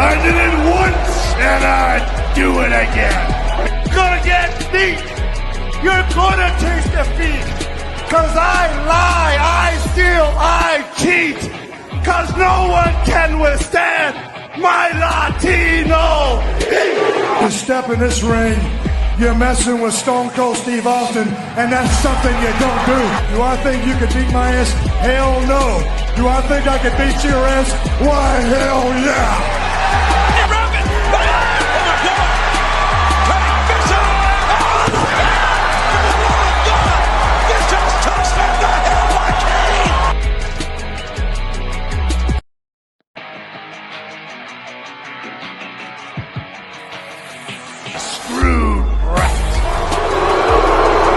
I did it once and I'd do it again. Gonna get beat. You're gonna taste defeat. Cause I lie, I steal, I cheat. Cause no one can withstand my Latino heat. You step in this ring, you're messing with Stone Cold Steve Austin, and that's something you don't do. Do I think you could beat my ass? Hell no. Do I think I could beat your ass? Why, hell yeah.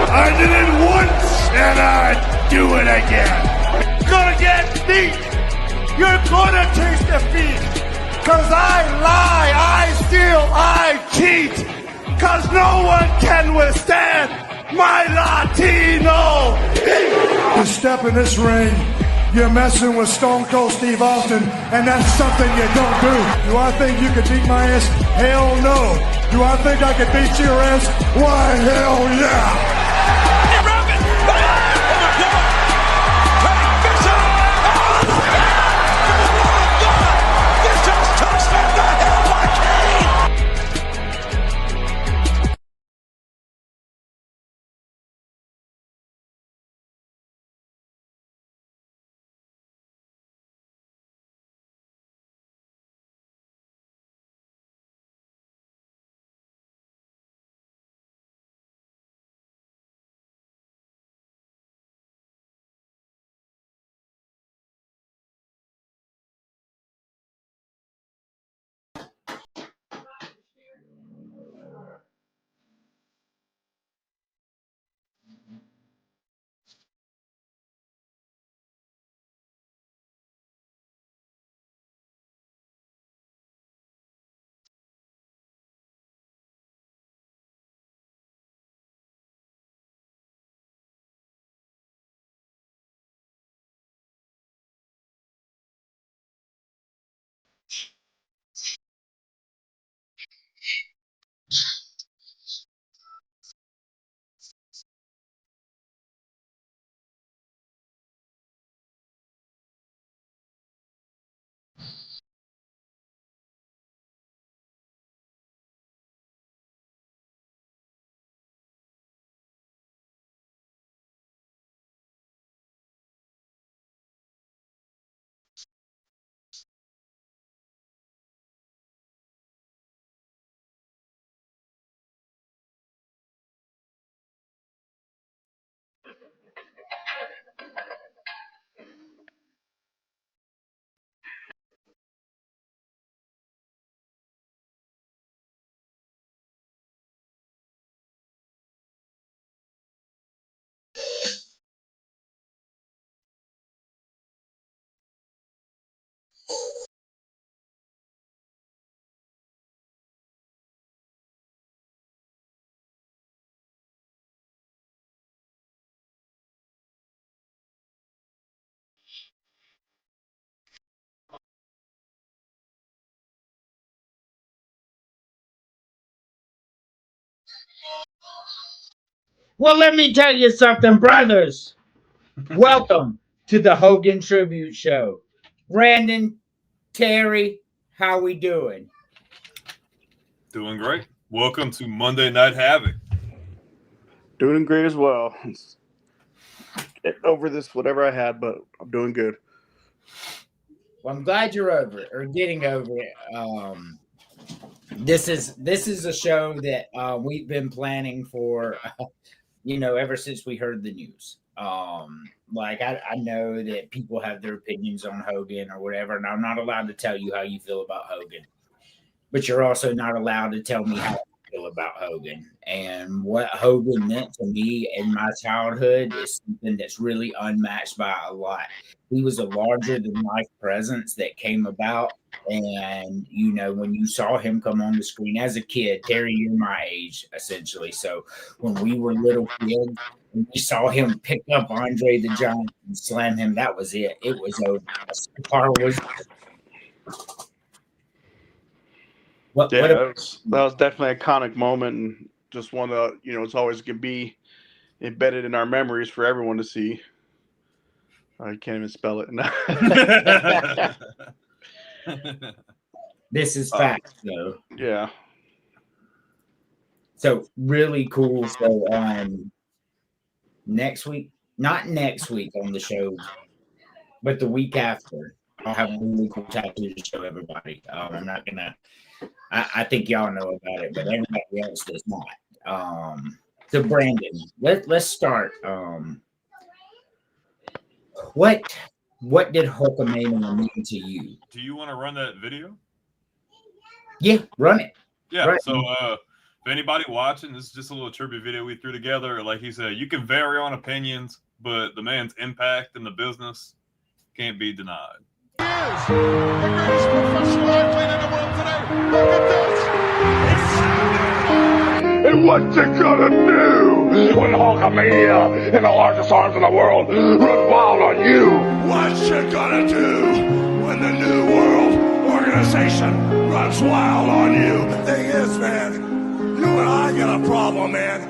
I did it once and I'd do it again. Gonna get beat. You're gonna taste defeat. Cause I lie, I steal, I cheat. Cause no one can withstand my Latino heat. You step in this ring, you're messing with Stone Cold Steve Austin, and that's something you don't do. Do I think you could beat my ass? Hell no. Do I think I could beat your ass? Why, hell yeah. Well, let me tell you something, brothers. Welcome to the Hogan Tribute Show. Brandon, Terry, how we doing? Doing great. Welcome to Monday Night Havoc. Doing great as well. Get over this, whatever I had, but I'm doing good. Well, I'm glad you're over it or getting over it. This is a show that we've been planning for, ever since we heard the news. I know that people have their opinions on Hogan or whatever, and I'm not allowed to tell you how you feel about Hogan, but you're also not allowed to tell me how you feel about Hogan. And what Hogan meant to me in my childhood is something that's really unmatched by a lot. He was a larger than life presence that came about. And, when you saw him come on the screen as a kid, Terry, you're my age, essentially. So when we were little kids, and we saw him pick up Andre the Giant and slam him, that was it. It was over. The star was. What? Yeah, What? that was definitely an iconic moment, and just one that it's always gonna be embedded in our memories for everyone to see. I can't even spell it. This is fact, though. Yeah. So really cool. So next week, not next week on the show, but the week after, I'll have a really cool tattoo to show everybody. I'm not gonna. I think y'all know about it, but everybody else does not. So Brandon, let's start. What did Hulkamania mean to you? Do you want to run that video? Yeah, run it. Yeah. Right. So, if anybody watching, this is just a little tribute video we threw together. Like he said, you can vary on opinions, but the man's impact in the business can't be denied. He is the greatest professional athlete in the world today. Look at this. And what you gonna do when Hulkamania in the largest arms in the world run wild on you? What you gonna do when the New World Organization runs wild on you? The thing is, man, you and I got a problem, man.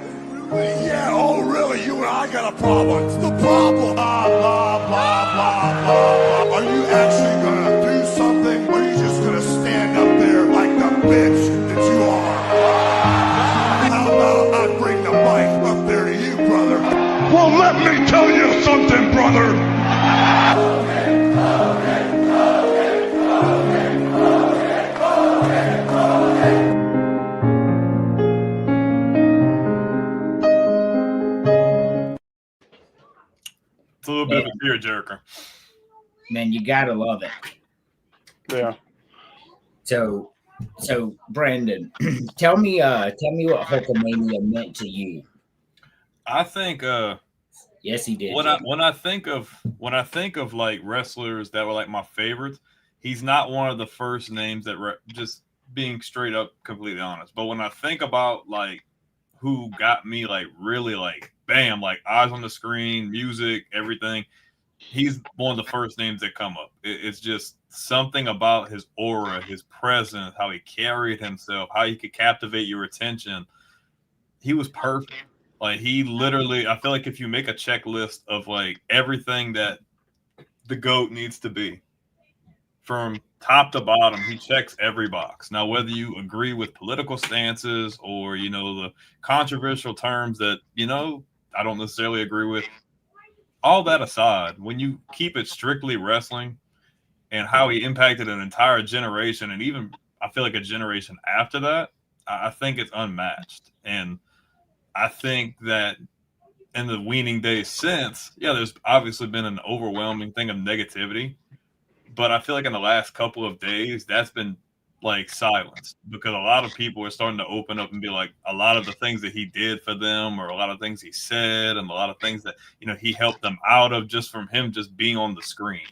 Yeah, oh really, you and I got a problem. It's the problem. Blah, blah, blah, blah, blah, blah. Are you actually gonna do something, or are you just gonna stand up there like the bitch that you are? How about I bring the mic up there to you, brother? Well, let me tell you something, brother. It's a little bit of a tearjerker. Man, you gotta love it. Yeah. So Brandon, tell me what Hulkamania meant to you. I think Yes, he did. when I think of like wrestlers that were like my favorites, he's not one of the first names that just being straight up completely honest. But when I think about like who got me like really like bam, like eyes on the screen, music, everything, he's one of the first names that come up. It's just something about his aura, his presence, how he carried himself, how he could captivate your attention. He was perfect. Like he literally, I feel like if you make a checklist of like everything that the GOAT needs to be from top to bottom, he checks every box. Now, whether you agree with political stances or, the controversial terms that, I don't necessarily agree with, all that aside, when you keep it strictly wrestling and how he impacted an entire generation, and even I feel like a generation after that, I think it's unmatched. And I think that in the weaning days since, there's obviously been an overwhelming thing of negativity, but I feel like in the last couple of days, that's been like silenced because a lot of people are starting to open up and be like, a lot of the things that he did for them, or a lot of things he said, and a lot of things that he helped them out of just from him just being on the screen.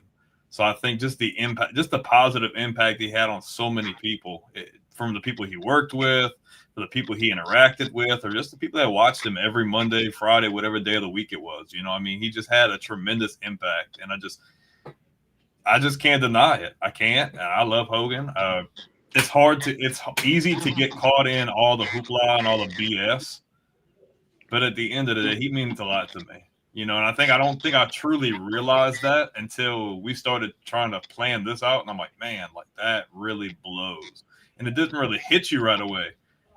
So I think just the impact, just the positive impact he had on so many people, from the people he worked with, to the people he interacted with, or just the people that watched him every Monday, Friday, whatever day of the week it was. He just had a tremendous impact, and I just can't deny it. I can't. And I love Hogan. It's easy to get caught in all the hoopla and all the BS, but at the end of the day, he means a lot to me. And I don't think I truly realized that until we started trying to plan this out. And I'm like, man, like that really blows. And it didn't really hit you right away.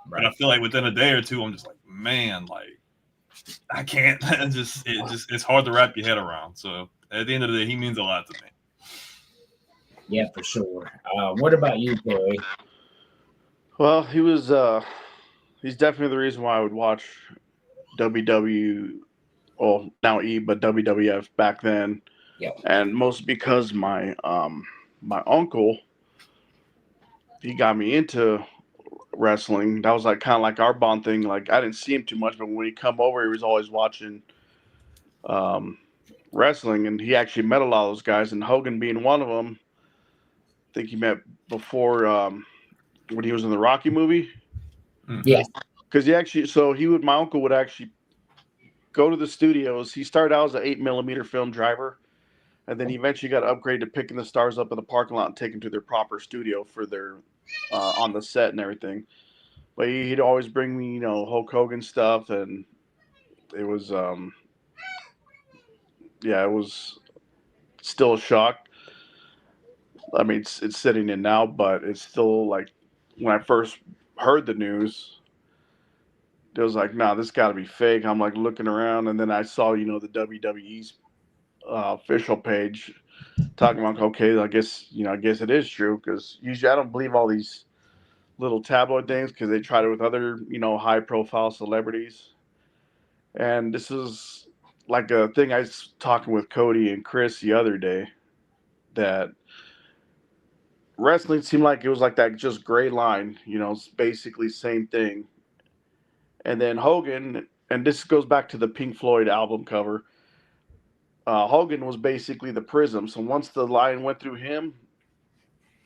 Right. But I feel like within a day or two, I'm just like, man, like I can't. It's hard to wrap your head around. So at the end of the day, he means a lot to me. Yeah, for sure. What about you, Corey? Well, he's definitely the reason why I would watch WW, well, now E, but WWF back then. Yeah. And most because my uncle, he got me into wrestling. That was like kind of like our bond thing. Like I didn't see him too much, but when he come over, he was always watching wrestling, and he actually met a lot of those guys, and Hogan being one of them. I think he met before when he was in the Rocky movie. Yeah. Because my uncle would actually go to the studios. He started out as an 8mm film driver, and then he eventually got upgraded to picking the stars up in the parking lot and taking them to their proper studio for their on the set and everything. But he'd always bring me, Hulk Hogan stuff, and it was, it was still a shock. I mean, it's sitting in now, but it's still like when I first heard the news, it was like, nah, this got to be fake. I'm like looking around, and then I saw, the WWE's official page talking about, okay, I guess it is true, because usually I don't believe all these little tabloid things because they tried it with other, high profile celebrities. And this is like a thing I was talking with Cody and Chris the other day, that wrestling seemed like it was like that just gray line, it's basically same thing. And then Hogan, and this goes back to the Pink Floyd album cover, Hogan was basically the prism. So once the line went through him,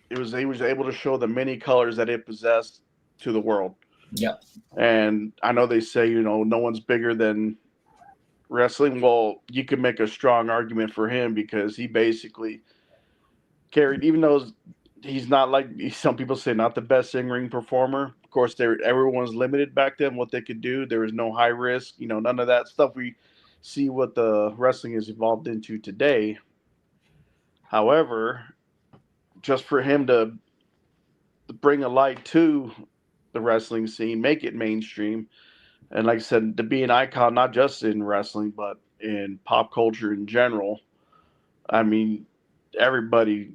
he was able to show the many colors that it possessed to the world. Yep. And I know they say, no one's bigger than wrestling. Well, you could make a strong argument for him because he basically carried, even though he's not like some people say, not the best in-ring performer. Of course, everyone's limited back then what they could do. There was no high risk, none of that stuff we see what the wrestling has evolved into today. However, just for him to bring a light to the wrestling scene, make it mainstream, and like I said, to be an icon, not just in wrestling, but in pop culture in general. I mean, everybody,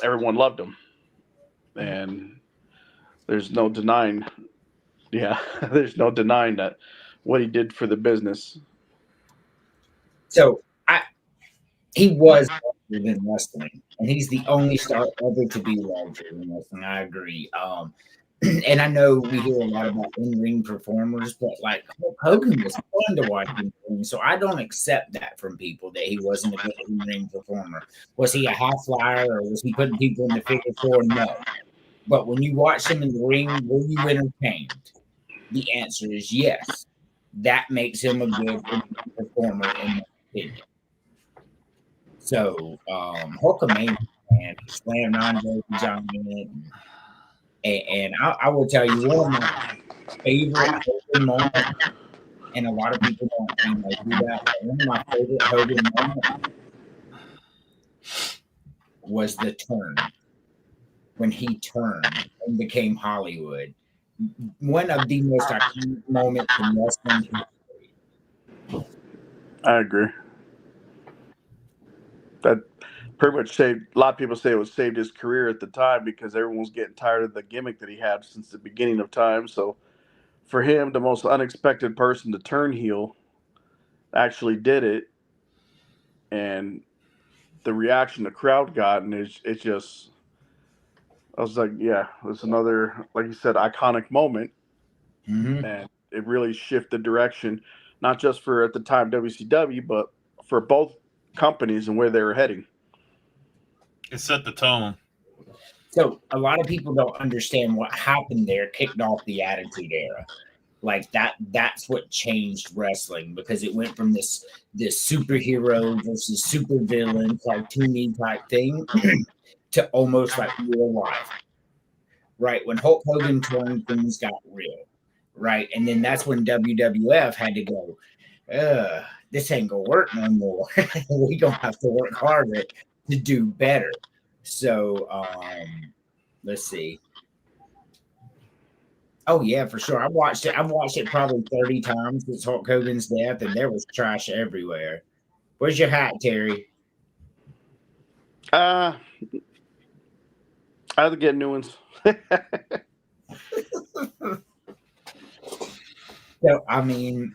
everyone loved him. And there's no denying, there's no denying that what he did for the business. So he was larger than wrestling, and he's the only star ever to be larger than wrestling. I agree. And I know we hear a lot about in-ring performers, but like Hulk Hogan was fun to watch in the ring, so I don't accept that from people that he wasn't a good in-ring performer. Was he a high flyer, or was he putting people in the figure four? No. But when you watch him in the ring, were you entertained? The answer is yes. That makes him a good performer, in my opinion. So, Hulkamania, man, Slam Andre the Giant, and I will tell you one of my favorite Hogan moments, and a lot of people don't do that. But one of my favorite Hogan moments was the turn, when he turned and became Hollywood. One of the most iconic moments in wrestling history. I agree. That pretty much saved, a lot of people say it saved his career at the time because everyone was getting tired of the gimmick that he had since the beginning of time. So for him, the most unexpected person to turn heel, actually did it. And the reaction the crowd got, and it's just, I was like, yeah, it's another, like you said, iconic moment. Mm-hmm. And it really shifted direction, not just for at the time WCW, but for both companies and where they were heading. It set the tone. So a lot of people don't understand what happened there, kicked off the Attitude Era. Like that's what changed wrestling, because it went from this superhero versus supervillain cartoony type thing to almost like real life. Right? When Hulk Hogan turned, things got real. Right? And then that's when WWF had to go, this ain't gonna work no more. We gonna have to work harder to do better. So let's see. Oh yeah, for sure. I've watched it probably 30 times since Hulk Hogan's death, and there was trash everywhere. Where's your hat, Terry? I have to get new ones. So I mean,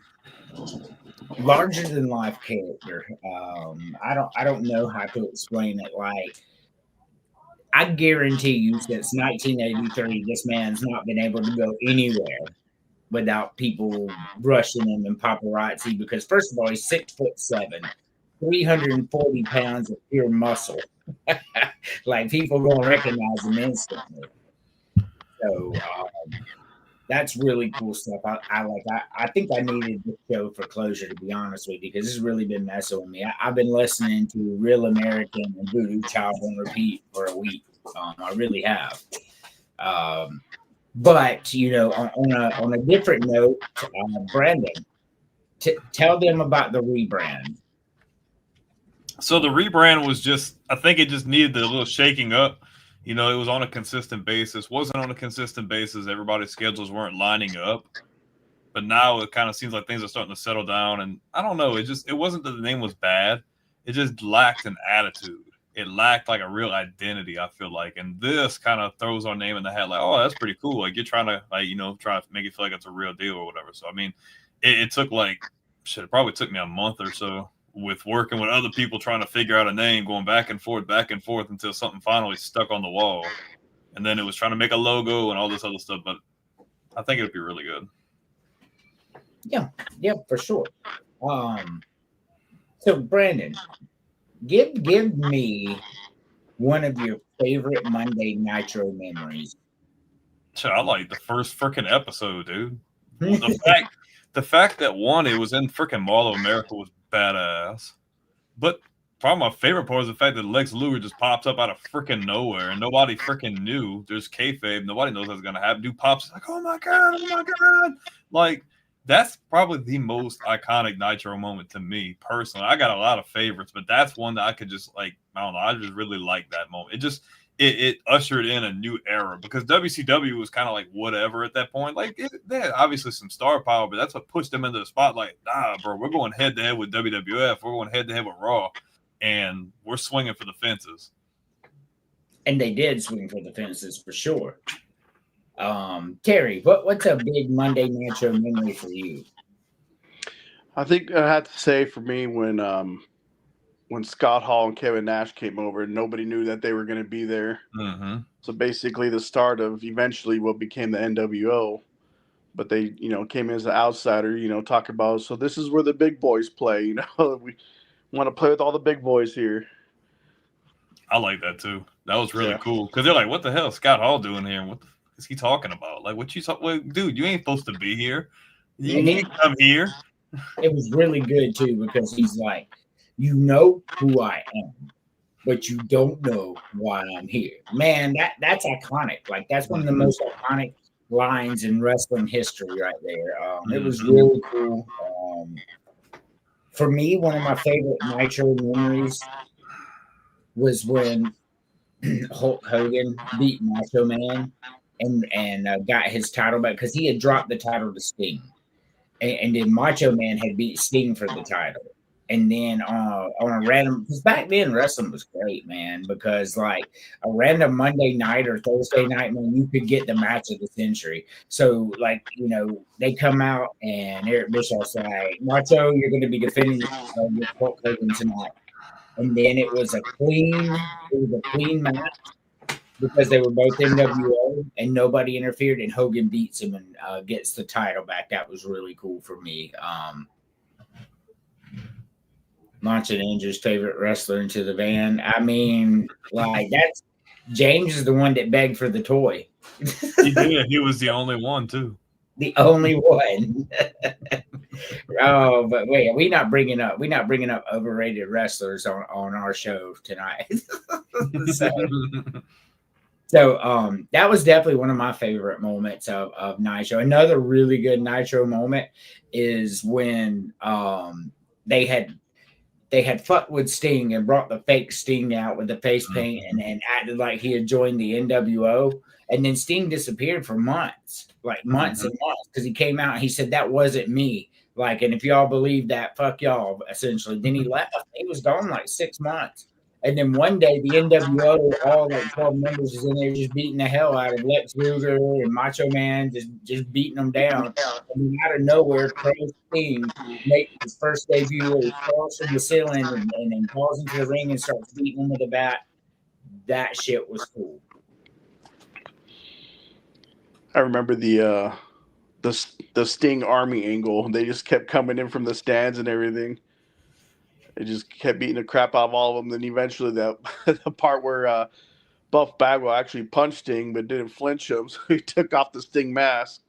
larger than life character. I don't know how to explain it. Like, I guarantee you, since 1983, this man's not been able to go anywhere without people rushing him and paparazzi. Because first of all, he's 6'7", 340 pounds of pure muscle. Like, people gonna recognize him instantly. So that's really cool stuff. I think I needed this show for closure, to be honest with you, because this has really been messing with me. I've been listening to Real American and Voodoo Child on repeat for a week. I really have. But on a different note, Brandon, tell them about the rebrand. So the rebrand was just, I think it just needed a little shaking up. It was on a consistent basis. Wasn't on a consistent basis. Everybody's schedules weren't lining up. But now it kind of seems like things are starting to settle down. And I don't know. It wasn't that the name was bad. It just lacked an attitude. It lacked like a real identity, I feel like. And this kind of throws our name in the hat like, oh, that's pretty cool. Like you're trying to try to make it feel like it's a real deal or whatever. So, I mean, it took it probably took me a month or so with working with other people trying to figure out a name, going back and forth until something finally stuck on the wall. And then it was trying to make a logo and all this other stuff. But I think it would be really good. Yeah, for sure. So Brandon, give me one of your favorite Monday Nitro memories. Shit, I like the first freaking episode, dude. The fact that one, it was in freaking Mall of America was badass. But probably my favorite part is the fact that Lex Luger just pops up out of freaking nowhere and nobody freaking knew. There's kayfabe. Nobody knows what's going to happen. Dude pops like, oh my God. Like, that's probably the most iconic Nitro moment to me personally. I got a lot of favorites, but that's one that I could just I don't know. I just really like that moment. It ushered in a new era because WCW was kind of like whatever at that point. Like they had obviously some star power, but that's what pushed them into the spotlight. Nah, bro, we're going head to head with WWF. We're going head to head with Raw, and we're swinging for the fences. And they did swing for the fences for sure. Terry, what's a big Monday Nitro memory for you? I think I have to say for me when Scott Hall and Kevin Nash came over, nobody knew that they were going to be there. Mm-hmm. So basically the start of eventually what became the NWO. But they, came in as an outsider, talk about, so this is where the big boys play. We want to play with all the big boys here. I like that too. That was really cool. Because they're like, what the hell is Scott Hall doing here? What the fuck is he talking about? Like, what you talking? Well, dude, you ain't supposed to be here. You can't come here. It was really good too because he's like, you know who I am, but you don't know why I'm here. Man, that's iconic. Like that's one of the most iconic lines in wrestling history right there. It was really cool. For me, one of my favorite Nitro memories was when Hulk Hogan beat Macho Man and got his title back because he had dropped the title to Sting. And then Macho Man had beat Sting for the title. And then on a random, because back then wrestling was great, man, because like a random Monday night or Thursday night, man, you could get the match of the century. So like, they come out and Eric Bischoff's like, Macho, you're going to be defending with Hulk Hogan tonight. And then it was a clean match because they were both NWO and nobody interfered and Hogan beats him and gets the title back. That was really cool for me. Launching Andrew's favorite wrestler into the van. I mean, like that's James is the one that begged for the toy. He did. He was the only one too. The only one. Oh, but wait, we're not bringing up overrated wrestlers on our show tonight. So that was definitely one of my favorite moments of Nitro. Another really good Nitro moment is when they had fucked with Sting and brought the fake Sting out with the face paint and acted like he had joined the NWO. And then Sting disappeared for months and months, because he came out and he said, that wasn't me. Like, and if y'all believe that, fuck y'all, essentially. Then he left. He was gone like 6 months. And then one day, the NWO, all like 12 members is in there just beating the hell out of Lex Luger and Macho Man, just beating them down. And then out of nowhere, Pro Sting makes his first debut where he falls from the ceiling and then falls into the ring and starts beating them with a bat. That shit was cool. I remember the Sting Army angle. They just kept coming in from the stands and everything. They just kept beating the crap out of all of them. Then eventually the part where Buff Bagwell actually punched Sting but didn't flinch him. So he took off the Sting mask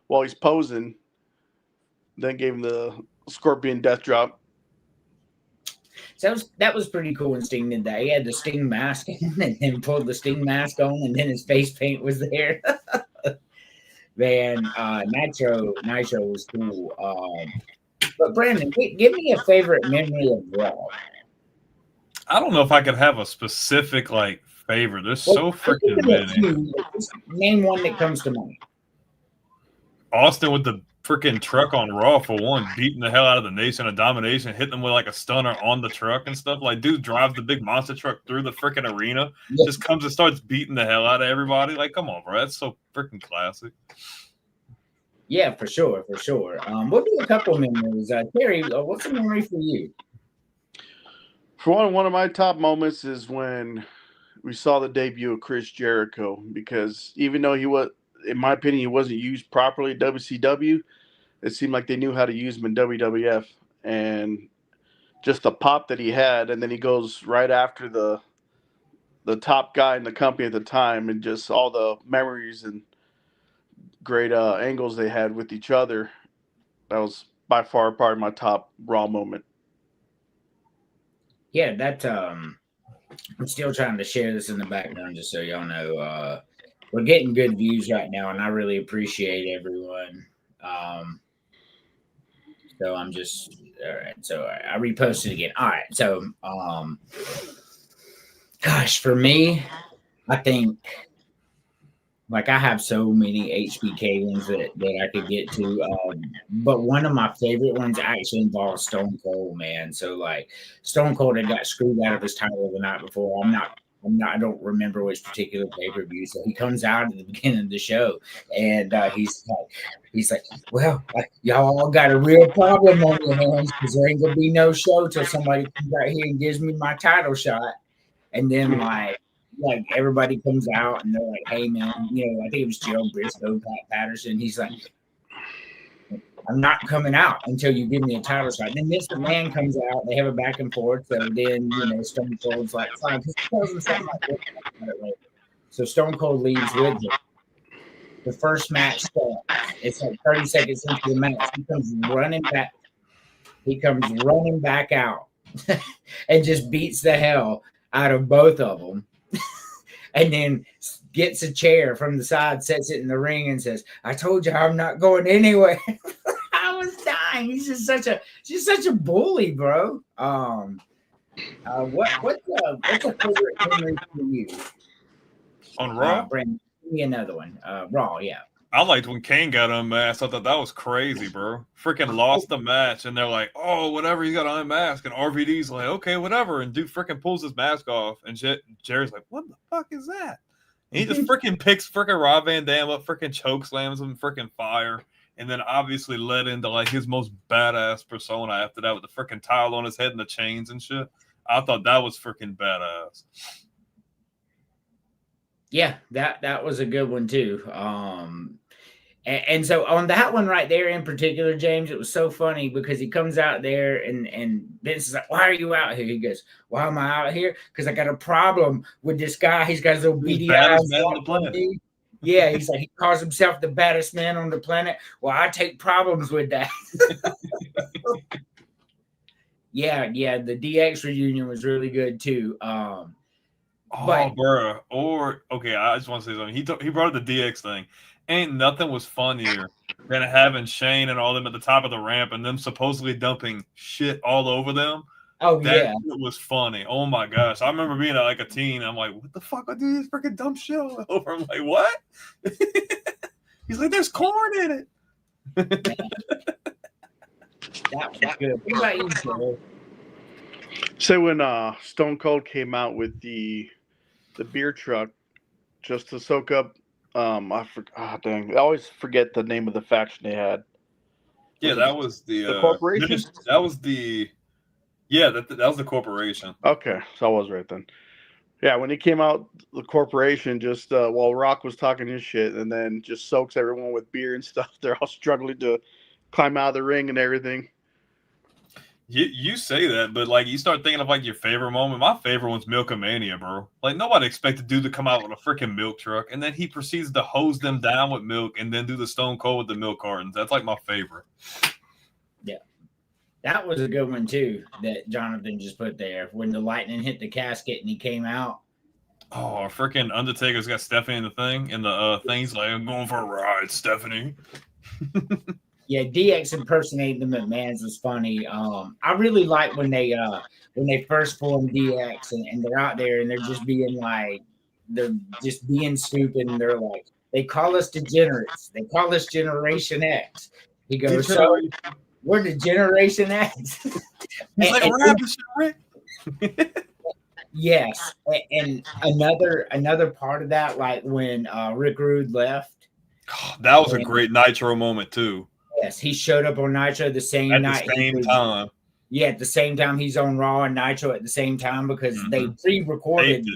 while he's posing. Then gave him the Scorpion Death Drop. So that was pretty cool when Sting did that. He had the Sting mask and then pulled the Sting mask on, and then his face paint was there. Man, Nitro was cool. But Brandon, give me a favorite memory of Raw. I don't know if I could have a specific like favorite. There's so freaking many. Just name one that comes to mind. Austin with the freaking truck on Raw for one, beating the hell out of the Nation of Domination, hitting them with like a stunner on the truck and stuff. Like, dude drives the big monster truck through the freaking arena, just comes and starts beating the hell out of everybody. Like, come on, bro, that's so freaking classic. Yeah, for sure. We'll do a couple memories. Terry, what's a memory for you? For one of my top moments is when we saw the debut of Chris Jericho, because even though he was, in my opinion, he wasn't used properly at WCW, it seemed like they knew how to use him in WWF, and just the pop that he had, and then he goes right after the top guy in the company at the time, and just all the memories and great angles they had with each other. That was by far part of my top Raw moment. Yeah, that I'm still trying to share this in the background just so y'all know. We're getting good views right now, and I really appreciate everyone. So I'm just all right. So I reposted again. All right. So gosh, for me, I think like I have so many HBK ones that I could get to. But one of my favorite ones actually involves Stone Cold, man. So like Stone Cold had got screwed out of his title the night before. I don't remember which particular pay-per-view. So he comes out at the beginning of the show, and he's like, well, y'all all got a real problem on your hands because there ain't gonna be no show till somebody comes out here and gives me my title shot. And then like everybody comes out and they're like, hey man, I think it was Gerald Briscoe, Pat Patterson. He's like, I'm not coming out until you give me a title shot. And then Mr. Man comes out. They have a back and forth. So then, Stone Cold's like, fine. So Stone Cold leaves with him. The first match starts. It's like 30 seconds into the match. He comes running back out and just beats the hell out of both of them. And then gets a chair from the side, sets it in the ring, and says, I told you I'm not going anywhere. I was dying. He's just such a bully, bro. What's a favorite memory for you? On Raw? Brandon, give me another one. Raw, yeah. I liked when Kane got unmasked. I thought that was crazy, bro. Freaking lost the match, and they're like, oh, whatever, you got unmasked. And RVD's like, okay, whatever. And dude freaking pulls his mask off. And Jerry's like, what the fuck is that? And he just freaking picks freaking Rob Van Dam up, freaking choke slams him, freaking fire. And then obviously led into like his most badass persona after that with the freaking towel on his head and the chains and shit. I thought that was freaking badass. Yeah, that was a good one too. And so on that one right there in particular, James, it was so funny because he comes out there and Vince is like, why are you out here? He goes, why am I out here? Because I got a problem with this guy. He's got his little beady eyes. On the planet. Yeah, he's like, he calls himself the baddest man on the planet. Well, I take problems with that. Yeah, the DX reunion was really good too. Bro. Okay, I just want to say something. He brought up the DX thing. Ain't nothing was funnier than having Shane and all them at the top of the ramp and them supposedly dumping shit all over them. Oh, that was funny. Oh my gosh. I remember being like a teen. I'm like, what the fuck? I do this freaking dumb shit all over. I'm like, what? He's like, there's corn in it. That was good. What about you, Joe? So when Stone Cold came out with the beer truck just to soak up, I always forget the name of the faction they had. Yeah, that was the corporation. That was the that was the corporation. Okay, so I was right then. Yeah, when he came out, the corporation just while Rock was talking his shit, and then just soaks everyone with beer and stuff. They're all struggling to climb out of the ring and everything. You say that, but like you start thinking of like your favorite moment. My favorite one's Milkamania, bro. Like nobody expected dude to come out with a freaking milk truck, and then he proceeds to hose them down with milk, and then do the Stone Cold with the milk cartons. That's like my favorite. That was a good one too that Jonathan just put there when the lightning hit the casket and he came out. Oh, freaking Undertaker's got Stephanie in the thing, and the thing's like, I'm going for a ride, Stephanie. Yeah, DX impersonating the McMahons was funny. I really like when they first formed DX and they're out there and they're just being stupid and they're like, they call us degenerates. They call us Generation X. He goes, so we're the Generation X. He's like, what happened, Rick? Yes, and another part of that, like when Rick Rude left. That was a great Nitro moment too. Yes, he showed up on Nitro the same night. At the same time. Yeah, at the same time he's on Raw and Nitro at the same time because they pre-recorded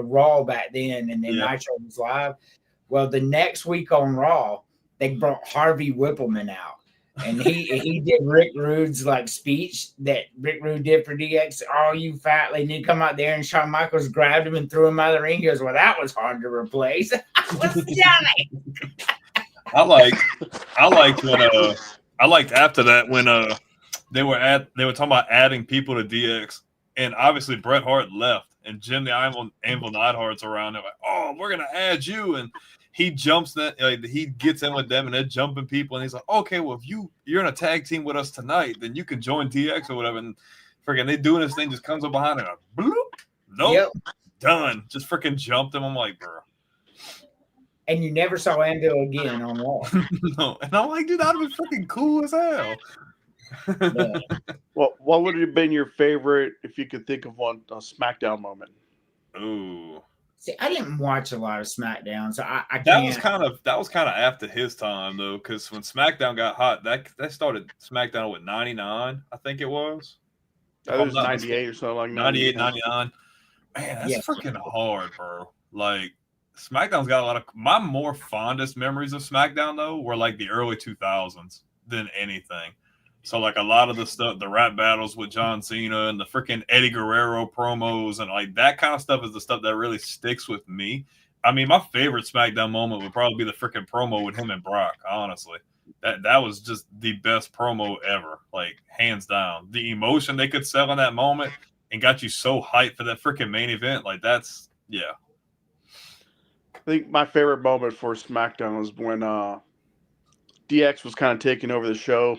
Raw back then and then Nitro was live. Well, the next week on Raw, they brought Harvey Whippleman out. And he did Rick Rude's like speech that Rick Rude did for DX. Oh, you fat lady! And he come out there and Shawn Michaels grabbed him and threw him out of the ring. He goes, "Well, that was hard to replace." I was yelling. I liked after that when they were talking about adding people to DX, and obviously Bret Hart left, and Jim the Anvil Neidhart's around. They're like, "Oh, we're gonna add you," and he jumps that, he gets in with them and they're jumping people. And he's like, okay, well, if you're in a tag team with us tonight, then you can join DX or whatever. And freaking they doing this thing, just comes up behind him. Like, bloop, nope, done. Just freaking jumped him. I'm like, bro. And you never saw Anvil again on Raw. No. And I'm like, dude, that would be freaking cool as hell. Well, what would have been your favorite, if you could think of one, SmackDown moment? Ooh. See, I didn't watch a lot of SmackDown, so I can't. That was kind of after his time though, because when SmackDown got hot, that started SmackDown with 99, I think it was. That was 98 or something like 98, 99. Man, that's freaking hard, bro. Like SmackDown's got a lot of my more fondest memories of SmackDown though were like the early 2000s than anything. So like a lot of the stuff, the rap battles with John Cena and the freaking Eddie Guerrero promos and like that kind of stuff is the stuff that really sticks with me. I mean, my favorite SmackDown moment would probably be the freaking promo with him and Brock, honestly. That was just the best promo ever, like hands down. The emotion they could sell in that moment and got you so hyped for that freaking main event, like that's, yeah. I think my favorite moment for SmackDown was when DX was kind of taking over the show.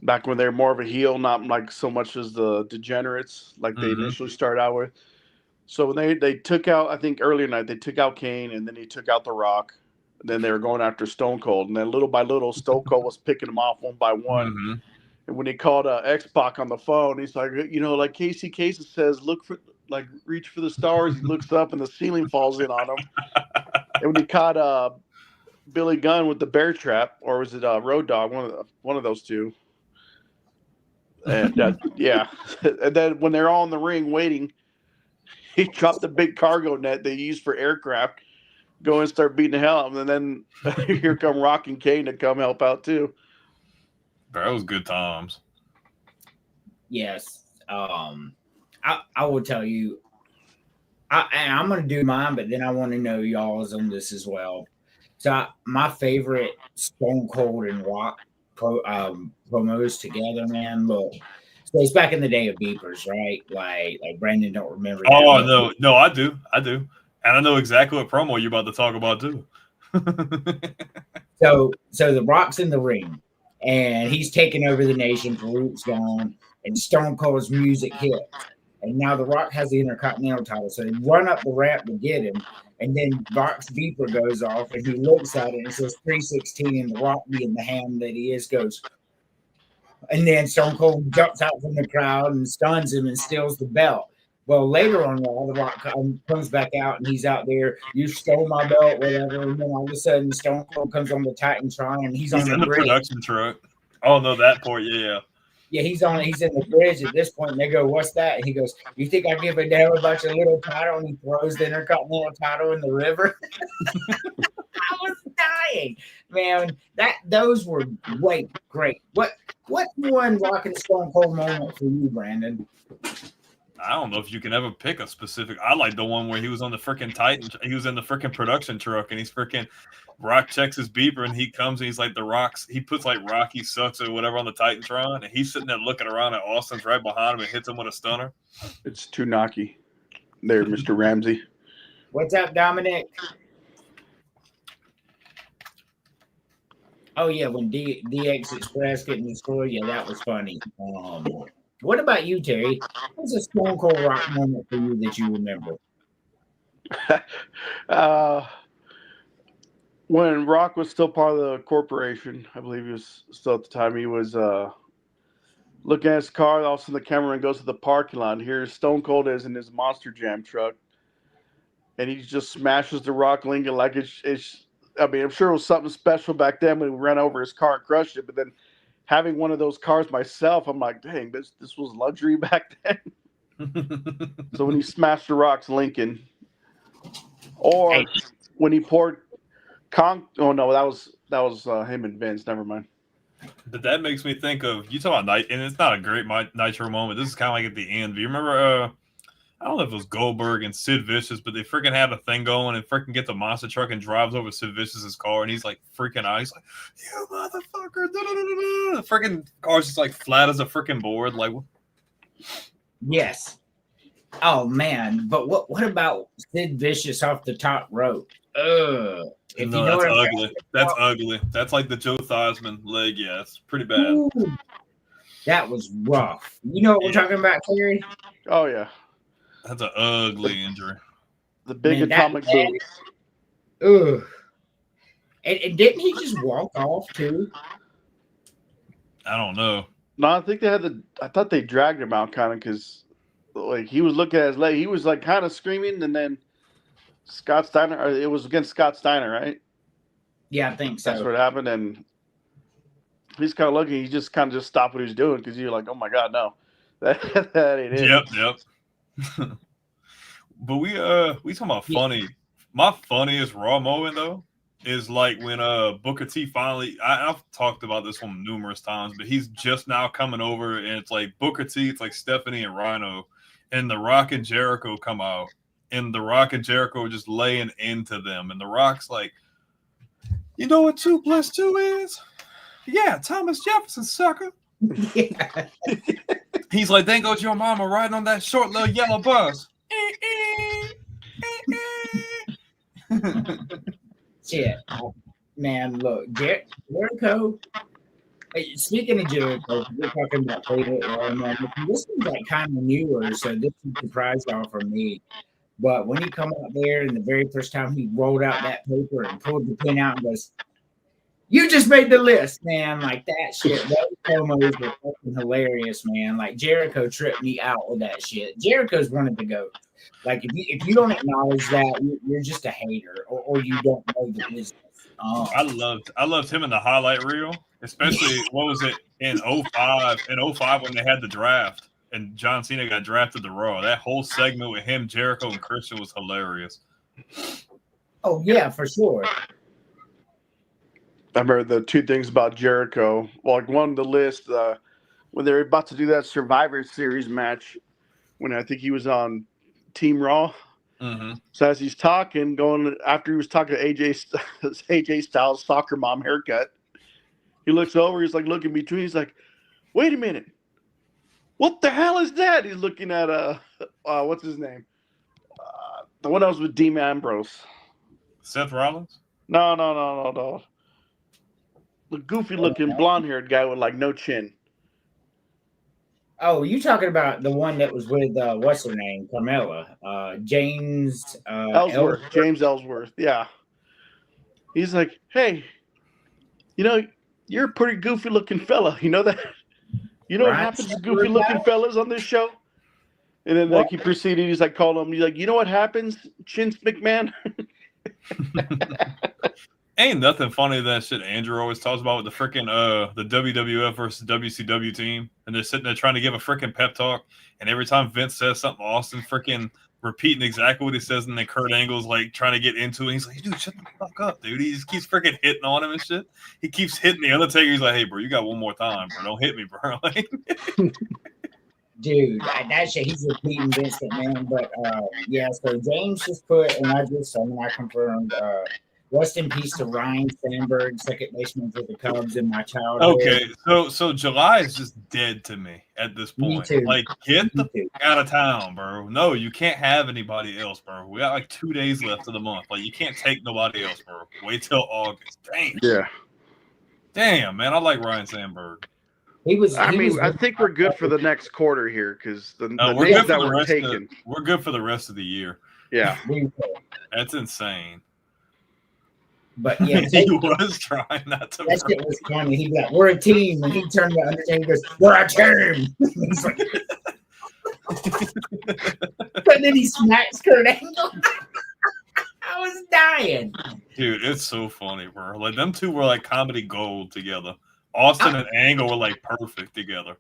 Back when they were more of a heel, not like so much as the degenerates like they initially started out with. So when they took out, I think earlier night, they took out Kane and then he took out The Rock. And then they were going after Stone Cold. And then little by little, Stone Cold was picking them off one by one. Mm-hmm. And when he called X-Pac on the phone, he's like, like Casey Kasem says, reach for the stars. He looks up and the ceiling falls in on him. And when he caught Billy Gunn with the bear trap, or was it Road Dogg, one of those two. And and then when they're all in the ring waiting, he dropped the big cargo net they use for aircraft, go and start beating the hell out of them. And then here come Rock and Kane to come help out too. That was good times. Yes. I will tell you, I'm going to do mine, but then I want to know y'all's on this as well. So my favorite Stone Cold and Rock promos together, man. Look, so it's back in the day of beepers, right? Like Brandon don't remember. Oh no, I do, and I know exactly what promo you're about to talk about too. So the Rock's in the ring, and he's taking over the nation. Farouk's gone, and Stone Cold's music hits, and now the Rock has the Intercontinental title. So they run up the ramp to get him. And then Rock's beeper goes off, and he looks at it and says 316, and the Rock, being the ham that he is, goes. And then Stone Cold jumps out from the crowd and stuns him and steals the belt. Well, later on, Raw, the Rock comes back out, and he's out there. You stole my belt, whatever. And then all of a sudden, Stone Cold comes on the Titantron, and he's on in the production truck. Oh no, that part, yeah. Yeah, he's in the bridge at this point, and they go, "What's that?" And he goes, "You think I give a damn about your little title?" And he throws the Intercontinental title in the river. I was dying, man. Those were great. What's one Rock and Stone Cold moment for you, Brandon? I don't know if you can ever pick a specific. I like the one where he was on the freaking Titan. He was in the freaking production truck, and he's freaking Rock checks his beeper, and he comes and he's like the Rocks. He puts like Rocky sucks or whatever on the Titantron, and he's sitting there looking around, and Austin's right behind him and hits him with a stunner. It's Tunaki. There, Mr. Ramsey. What's up, Dominic? Oh yeah, when DX Express getting destroyed, yeah, that was funny. What about you, Terry? What's a Stone Cold Rock moment for you that you remember? When Rock was still part of the corporation, I believe he was still at the time, he was looking at his car. All of a sudden, the cameraman goes to the parking lot. And here's Stone Cold is in his Monster Jam truck. And he just smashes the Rock Lincoln like it's I mean, I'm sure it was something special back then when we ran over his car and crushed it. But then having one of those cars myself, I'm like, dang, this was luxury back then. So when he smashed the Rock's Lincoln, or when he poured oh no, that was him and Vince. Never mind. But that makes me think of you talking about and it's not a great Nitro moment. This is kind of like at the end. Do you remember? I don't know if it was Goldberg and Sid Vicious, but they freaking had a thing going and freaking gets a monster truck and drives over Sid Vicious's car, and he's like freaking out. He's like, "You motherfucker!" The freaking car's just like flat as a freaking board. Like, yes. Oh man, but what about Sid Vicious off the top rope? No, that's ugly. That's ugly. That's like the Joe Theismann leg. Yeah, it's pretty bad. Ooh, that was rough. You know what we're talking about, Terry? Oh yeah. That's an ugly injury. The big atomic boot. Ugh. And didn't he just walk off too? I don't know. No, I think I thought they dragged him out kind of because, like, he was looking at his leg. He was like kind of screaming, and then Scott Steiner. Or it was against Scott Steiner, right? Yeah, I think so. That's what happened, and he's kind of looking. He just kind of just stopped what he was doing because you're like, oh my god, no, that ain't it. Yep. But we talking about funny. My funniest Raw moment though is like when Booker T finally. I've talked about this one numerous times, but he's just now coming over, and it's like Booker T, it's like Stephanie and Rhino, and The Rock and Jericho come out, and The Rock and Jericho are just laying into them, and The Rock's like, you know what 2 + 2 is? Yeah, Thomas Jefferson, sucker. Yeah. He's like, there goes your mama riding on that short little yellow bus. Shit. Man, look, Jericho. Speaking of Jericho, we're talking about favorite Raw moment. This is like kind of newer, so this is a surprise y'all for me. But when he come out there and the very first time he rolled out that paper and pulled the pin out and goes, "You just made the list, man!" Like that shit. Those promos were fucking hilarious, man. Like Jericho tripped me out with that shit. Jericho's one of the goats. Like if you don't acknowledge that, you're just a hater, or you don't know the business. I loved him in the highlight reel, especially what was it in 05? In 05 when they had the draft and John Cena got drafted to Raw. That whole segment with him, Jericho, and Christian was hilarious. Oh yeah, for sure. I remember the two things about Jericho. Well, like one of the list when they were about to do that Survivor Series match, when I think he was on Team Raw. Mm-hmm. So as he's talking, after he was talking to AJ Styles' soccer mom haircut, he looks over. He's like looking between. He's like, "Wait a minute, what the hell is that?" He's looking at what's his name? The one that was with Dean Ambrose. Seth Rollins? No. The goofy-looking blonde-haired guy with like no chin. Oh, you talking about the one that was with what's her name, Carmella, James Ellsworth. James Ellsworth. Yeah. He's like, "Hey, you're a pretty goofy-looking fella. You know that? You know what happens to goofy-looking fellas on this show?" And then like he proceeded, he's like calling him. He's like, "You know what happens, Vince McMahon?" Ain't nothing funny than that shit Andrew always talks about with the freaking the WWF versus WCW team, and they're sitting there trying to give a freaking pep talk, and every time Vince says something, Austin freaking repeating exactly what he says, and then Kurt Angle's like trying to get into it. He's like, "Dude, shut the fuck up, dude." He just keeps freaking hitting on him and shit. He keeps hitting the Undertaker. He's like, "Hey, bro, you got one more time, bro. Don't hit me, bro." Like, Dude, that shit, he's repeating Vince McMahon. But yeah, so James just put, and I confirmed, rest in peace to Ryan Sandberg, second baseman for the Cubs in my childhood. Okay, so July is just dead to me at this point. Me too. Like, get the fuck out of town, bro. No, you can't have anybody else, bro. We got like 2 days left of the month. Like, you can't take nobody else, bro. Wait till August. Damn. Yeah. Damn, man. I like Ryan Sandberg. I think we're good for the next quarter here because the names that were taken. We're good for the rest of the year. Yeah. That's insane. But yeah, he was trying not to. That shit was funny. He'd be like, "We're a team," and he turned to Undertaker and goes, "We're a team." He's like, but then he smacks Kurt Angle. I was dying. Dude, it's so funny, bro. Like, them two were like comedy gold together. Austin and Angle were like perfect together.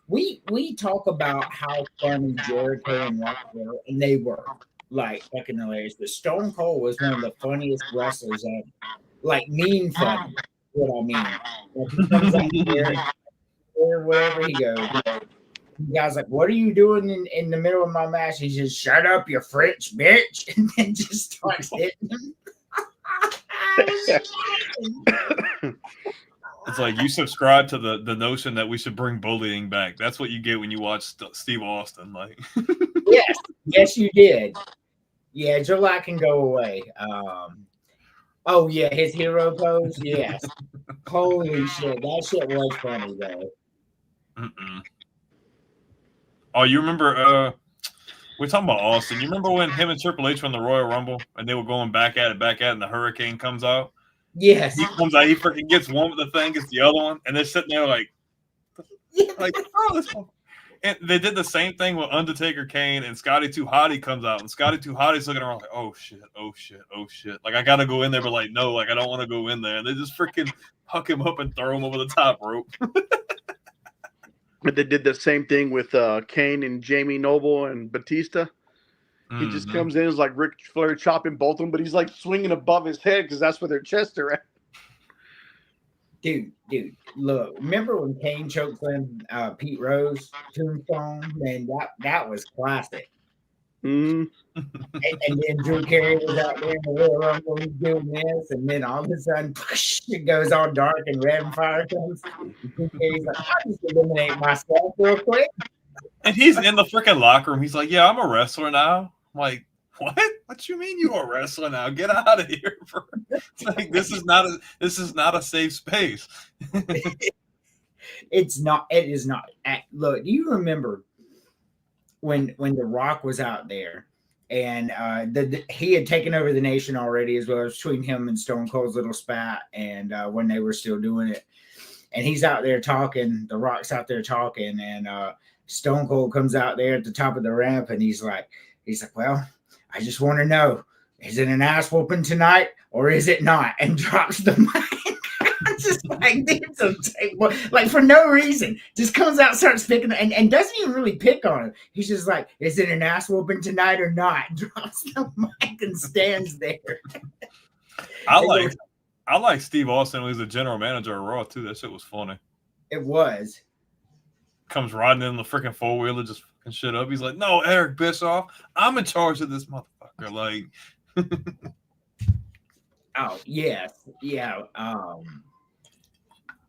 We talk about how funny Jericho and Rock were, and they were like fucking hilarious. But Stone Cold was one of the funniest wrestlers ever. Like mean funny. What I mean. Like he comes out there, wherever he goes. The guy's like, "What are you doing in the middle of my match?" He says, "Shut up, you French bitch," and then just starts hitting him. It's like you subscribe to the notion that we should bring bullying back. That's what you get when you watch Steve Austin. Like, yes, you did. Yeah, July can go away. Oh yeah, his hero pose. Yes, holy shit, that shit was funny though. Oh, you remember? We're talking about Austin. You remember when him and Triple H were in the Royal Rumble and they were going back at it, and the Hurricane comes out? Yes. He comes out, he freaking gets one with the thing, gets the other one, and they're sitting there like, oh, this one. And they did the same thing with Undertaker, Kane, and Scotty 2 Hotty comes out, and Scotty 2 Hotty's looking around like, oh shit. Like, I gotta go in there, but like, no, like, I don't want to go in there. And they just freaking huck him up and throw him over the top rope. But they did the same thing with Kane and Jamie Noble and Batista. He just comes in, is like Ric Flair chopping both of them, but he's like swinging above his head because that's where their chests are at. Dude, look, remember when Kane choked on Pete Rose tombstone? Man, that was classic. And then Drew Carey was out there in the Royal Rumble, he's doing this, and then all of a sudden, it goes all dark and red and fire comes. And Drew Carey's like, "I'll just eliminate myself real quick." And he's in the freaking locker room. He's like, "Yeah, I'm a wrestler now." I'm like, what? What you mean you're a wrestler now? Get out of here, bro. It's like this is not a safe space. It is not. Look, do you remember when The Rock was out there and he had taken over the nation already, as well as between him and Stone Cold's little spat, and when they were still doing it, and he's out there talking, The Rock's out there talking, and Stone Cold comes out there at the top of the ramp, and he's like, "Well, I just want to know, is it an ass whooping tonight or is it not?" And drops the mic. Just like, like for no reason, just comes out, starts picking, and doesn't even really pick on him. He's just like, "Is it an ass whooping tonight or not?" Drops the mic and stands there. I like Steve Austin when he was the general manager of Raw too. That shit was funny. It was. Comes riding in the freaking 4-wheeler, just fucking shit up. He's like, "No, Eric Bischoff, I'm in charge of this motherfucker." Like, oh yes, yeah.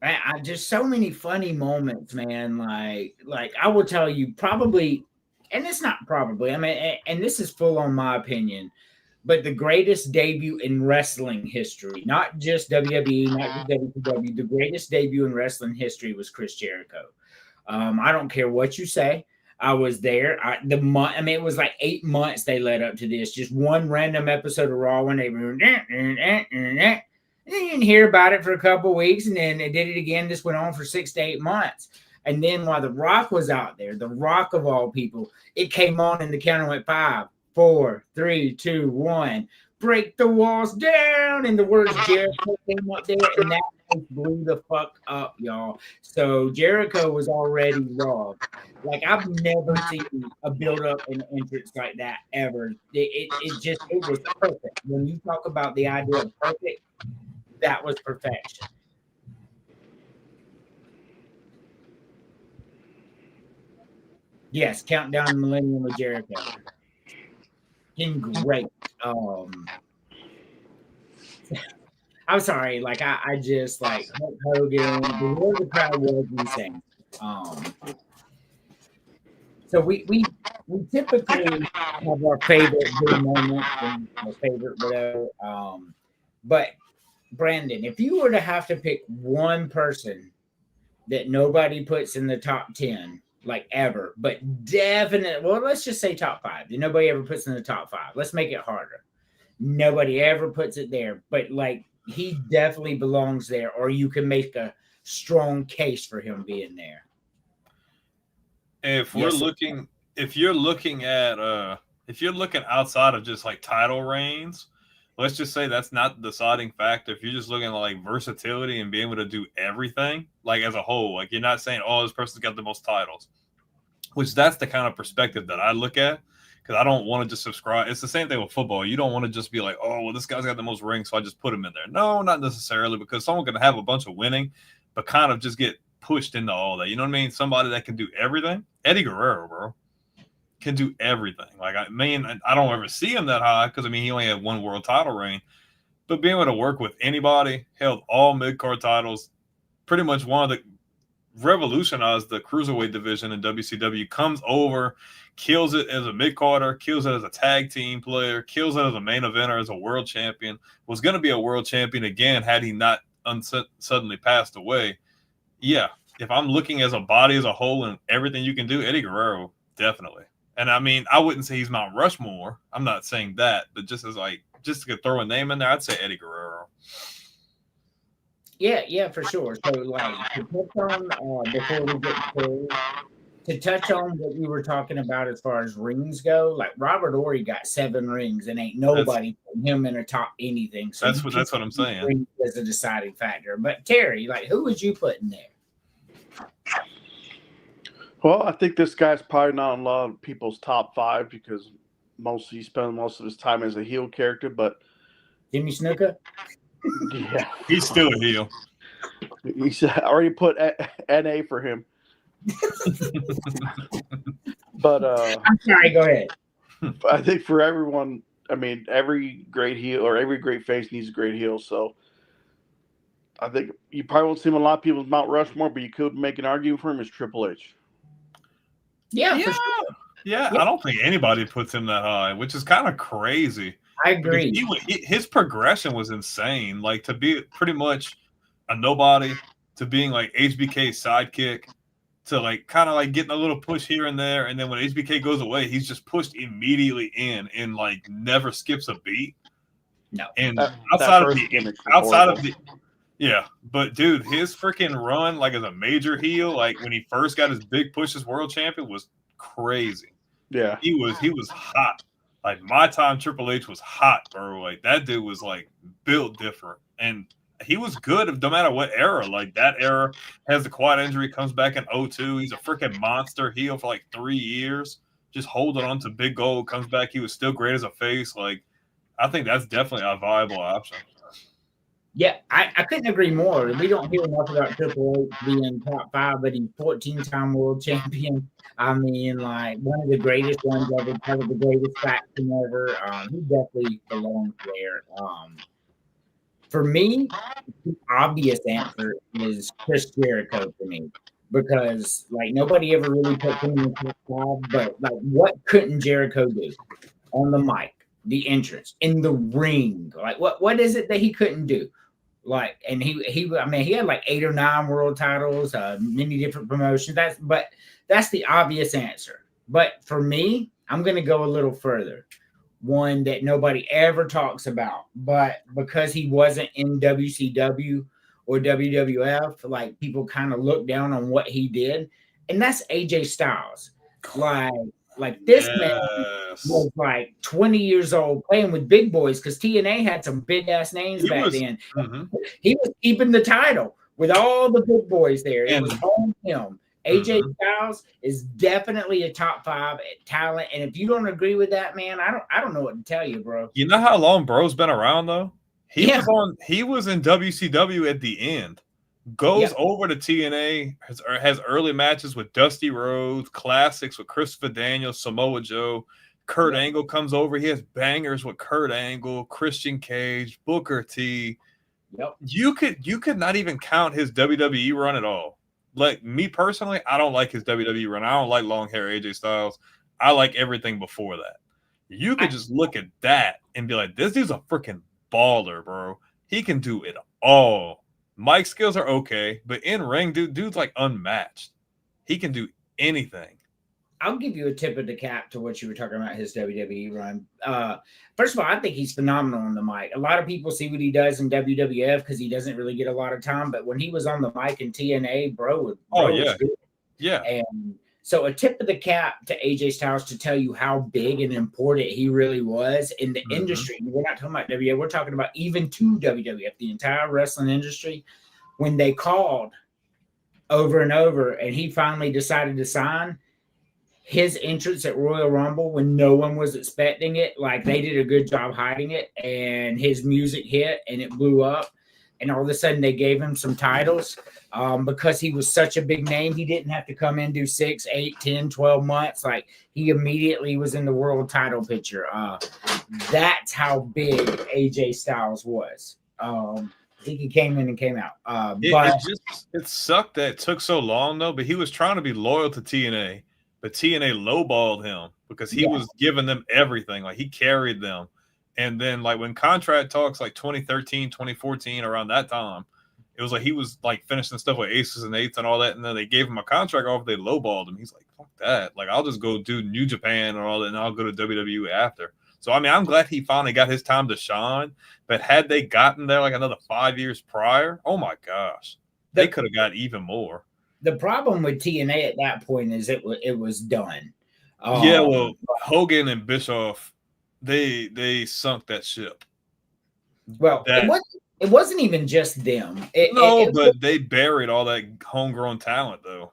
I just so many funny moments, man. Like I will tell you, probably, and it's not probably. I mean, and this is full on my opinion, but the greatest debut in wrestling history, not just WWE, not just WCW, the greatest debut in wrestling history was Chris Jericho. I don't care what you say. I was there. It was like 8 months they led up to this. Just one random episode of Raw when they were, and you didn't hear about it for a couple of weeks, and then they did it again. This went on for 6 to 8 months. And then while The Rock was out there, The Rock of all people, it came on and the counter went 5, 4, 3, 2, 1. Break the walls down, and the words Jericho came up there, and that blew the fuck up, y'all. So Jericho was already Raw. Like, I've never seen a build up and entrance like that ever. It was perfect. When you talk about the idea of perfect, that was perfection. Yes, Countdown to Millennium with Jericho. Been great. I'm sorry, like I just like Hulk Hogan. The way the crowd was insane. So we typically have our favorite big moments and our favorite whatever. But Brandon, if you were to have to pick one person that nobody puts in the top 10, like ever, but definitely, well, let's just say top 5 that nobody ever puts in the top 5. Let's make it harder. Nobody ever puts it there, but like he definitely belongs there, or you can make a strong case for him being there. If we're looking, if you're looking outside of just like title reigns, let's just say that's not the deciding factor. If you're just looking at like versatility and being able to do everything, like as a whole, like you're not saying, oh, this person's got the most titles, which that's the kind of perspective that I look at, because I don't want to just subscribe. It's the same thing with football. You don't want to just be like, oh, well, this guy's got the most rings, so I just put him in there. No, not necessarily, because someone can have a bunch of winning, but kind of just get pushed into all that. You know what I mean? Somebody that can do everything. Eddie Guerrero, bro, can do everything. Like, I mean, I don't ever see him that high because, I mean, he only had one world title reign. But being able to work with anybody, held all mid-card titles, pretty much one of the revolutionized the cruiserweight division in WCW, comes over, kills it as a mid-carder, kills it as a tag team player, kills it as a main eventer, as a world champion, was going to be a world champion again had he not suddenly passed away. Yeah, if I'm looking as a body as a whole and everything you can do, Eddie Guerrero, definitely. And I mean, I wouldn't say he's Mount Rushmore. I'm not saying that, but just as like, just to throw a name in there, I'd say Eddie Guerrero. Yeah, for sure. So, like, to touch on before we get to touch on what we were talking about as far as rings go, like Robert Horry got 7 rings, and ain't nobody put him in a top anything. So that's what I'm saying. Rings as a deciding factor. But Terry, like, who would you put in there? Well, I think this guy's probably not on a lot of people's top 5 because he spends most of his time as a heel character. But Jimmy Snuka? Yeah, he's still a heel. I already put NA for him. But I'm sorry, go ahead. I think for everyone, I mean, every great heel or every great face needs a great heel. So I think you probably won't see him a lot of people's Mount Rushmore, but you could make an argument for him as Triple H. Yeah, for sure. Yeah, I don't think anybody puts him that high, which is kind of crazy. I agree. His progression was insane. Like, to be pretty much a nobody to being like HBK's sidekick to like kind of like getting a little push here and there, and then when HBK goes away, he's just pushed immediately in and like never skips a beat. No, and outside of the yeah, but dude, his freaking run like as a major heel, like when he first got his big push as world champion, was crazy. Yeah, he was hot. Like, my time, Triple H was hot, bro. Like, that dude was, like, built different. And he was good no matter what era. Like, that era has the quad injury, comes back in 2002. He's a freaking monster heel for, like, 3 years. Just holding on to big gold, comes back. He was still great as a face. Like, I think that's definitely a viable option. Yeah, I couldn't agree more. We don't hear enough about Triple H being top 5, but he's 14-time world champion. I mean, like, one of the greatest ones ever, probably the greatest faction ever. He definitely belongs there. For me, the obvious answer is Chris Jericho for me, because like nobody ever really put him in the top 5. But like, what couldn't Jericho do on the mic, the entrance, in the ring? Like, what is it that he couldn't do? Like, and he I mean, he had like 8 or 9 world titles, many different promotions. That's the obvious answer. But for me, I'm going to go a little further. One that nobody ever talks about, but because he wasn't in WCW or WWF, like, people kind of look down on what he did, and that's AJ Styles. Like this man was like 20 years old playing with big boys, because TNA had some big ass names back then. Mm-hmm. He was keeping the title with all the big boys there. It was on him. AJ Styles is definitely a top 5 talent, and if you don't agree with that, man, I don't know what to tell you, bro. You know how long Bro's been around though? He was in WCW at the end. goes over to TNA, has early matches with Dusty Rhodes, classics with Christopher Daniels, Samoa Joe. Kurt Angle comes over. He has bangers with Kurt Angle, Christian Cage, Booker T. Yep. You could not even count his WWE run at all. Like me personally, I don't like his WWE run. I don't like long hair AJ Styles. I like everything before that. You could just look at that and be like, this dude's a freaking baller, bro. He can do it all. Mic skills are okay, but in ring, dude's like unmatched. He can do anything. I'll give you a tip of the cap to what you were talking about, his WWE run. First of all, I think he's phenomenal on the mic. A lot of people see what he does in WWF because he doesn't really get a lot of time. But when he was on the mic in TNA, bro was good. Yeah. And so a tip of the cap to AJ Styles to tell you how big and important he really was in the industry. We're not talking about WWF. We're talking about even to WWF, the entire wrestling industry. When they called over and over and he finally decided to sign, his entrance at Royal Rumble when no one was expecting it, like they did a good job hiding it, and his music hit and it blew up. And all of a sudden they gave him some titles because he was such a big name. He didn't have to come in, do 6, 8, 10, 12 months. Like he immediately was in the world title picture. That's how big AJ Styles was. I think he came in and came out. It sucked that it took so long though, but he was trying to be loyal to TNA. But TNA lowballed him because he was giving them everything. Like he carried them. And then like when contract talks like 2013, 2014, around that time, it was like he was like finishing stuff with aces and eights and all that. And then they gave him a contract offer. They lowballed him. He's like, fuck that. Like I'll just go do New Japan and all that, and I'll go to WWE after. So, I mean, I'm glad he finally got his time to shine. But had they gotten there like another 5 years prior, oh my gosh, they could have got even more. The problem with TNA at that point is it was done. Well, Hogan and Bischoff, they sunk that ship. Well, it wasn't even just them. But they buried all that homegrown talent though,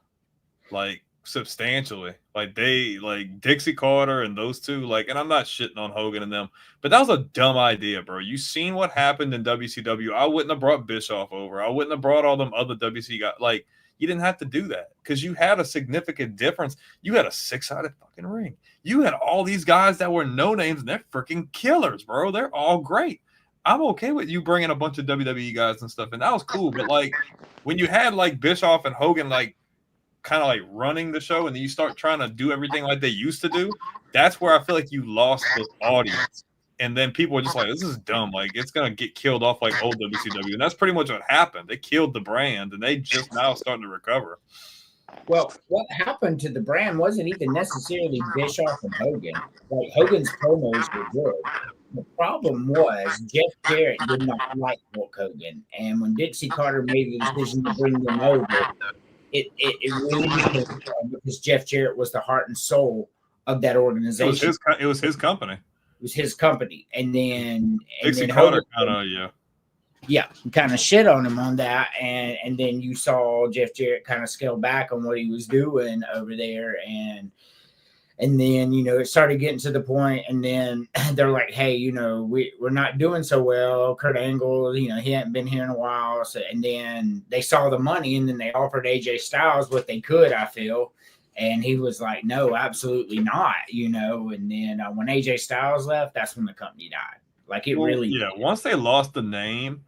like substantially. Like Dixie Carter and those two. Like, and I'm not shitting on Hogan and them, but that was a dumb idea, bro. You seen what happened in WCW? I wouldn't have brought Bischoff over. I wouldn't have brought all them other WC guys. Like. You didn't have to do that because you had a significant difference. You had a 6-sided fucking ring. You had all these guys that were no names and they're freaking killers, bro. They're all great. I'm okay with you bringing a bunch of WWE guys and stuff, and that was cool. But like when you had like Bischoff and Hogan like kind of like running the show, and then you start trying to do everything like they used to do, that's where I feel like you lost the audience. And then people were just like, this is dumb. Like, it's going to get killed off like old WCW. And that's pretty much what happened. They killed the brand, and they just now starting to recover. Well, what happened to the brand wasn't even necessarily Bischoff and Hogan. Like, Hogan's promos were good. The problem was Jeff Jarrett did not like Hulk Hogan. And when Dixie Carter made the decision to bring them over, it really became a problem because Jeff Jarrett was the heart and soul of that organization. It was his company. It was his company, and then Carter kind of shit on him on that, and then you saw Jeff Jarrett kind of scale back on what he was doing over there, and then it started getting to the point, and then they're like, hey, we're not doing so well. Kurt Angle, he hadn't been here in a while, so and then they saw the money, and then they offered AJ Styles what they could, I feel. And he was like, no, absolutely not, And then when AJ Styles left, that's when the company died. Like really. Yeah, once they lost the name,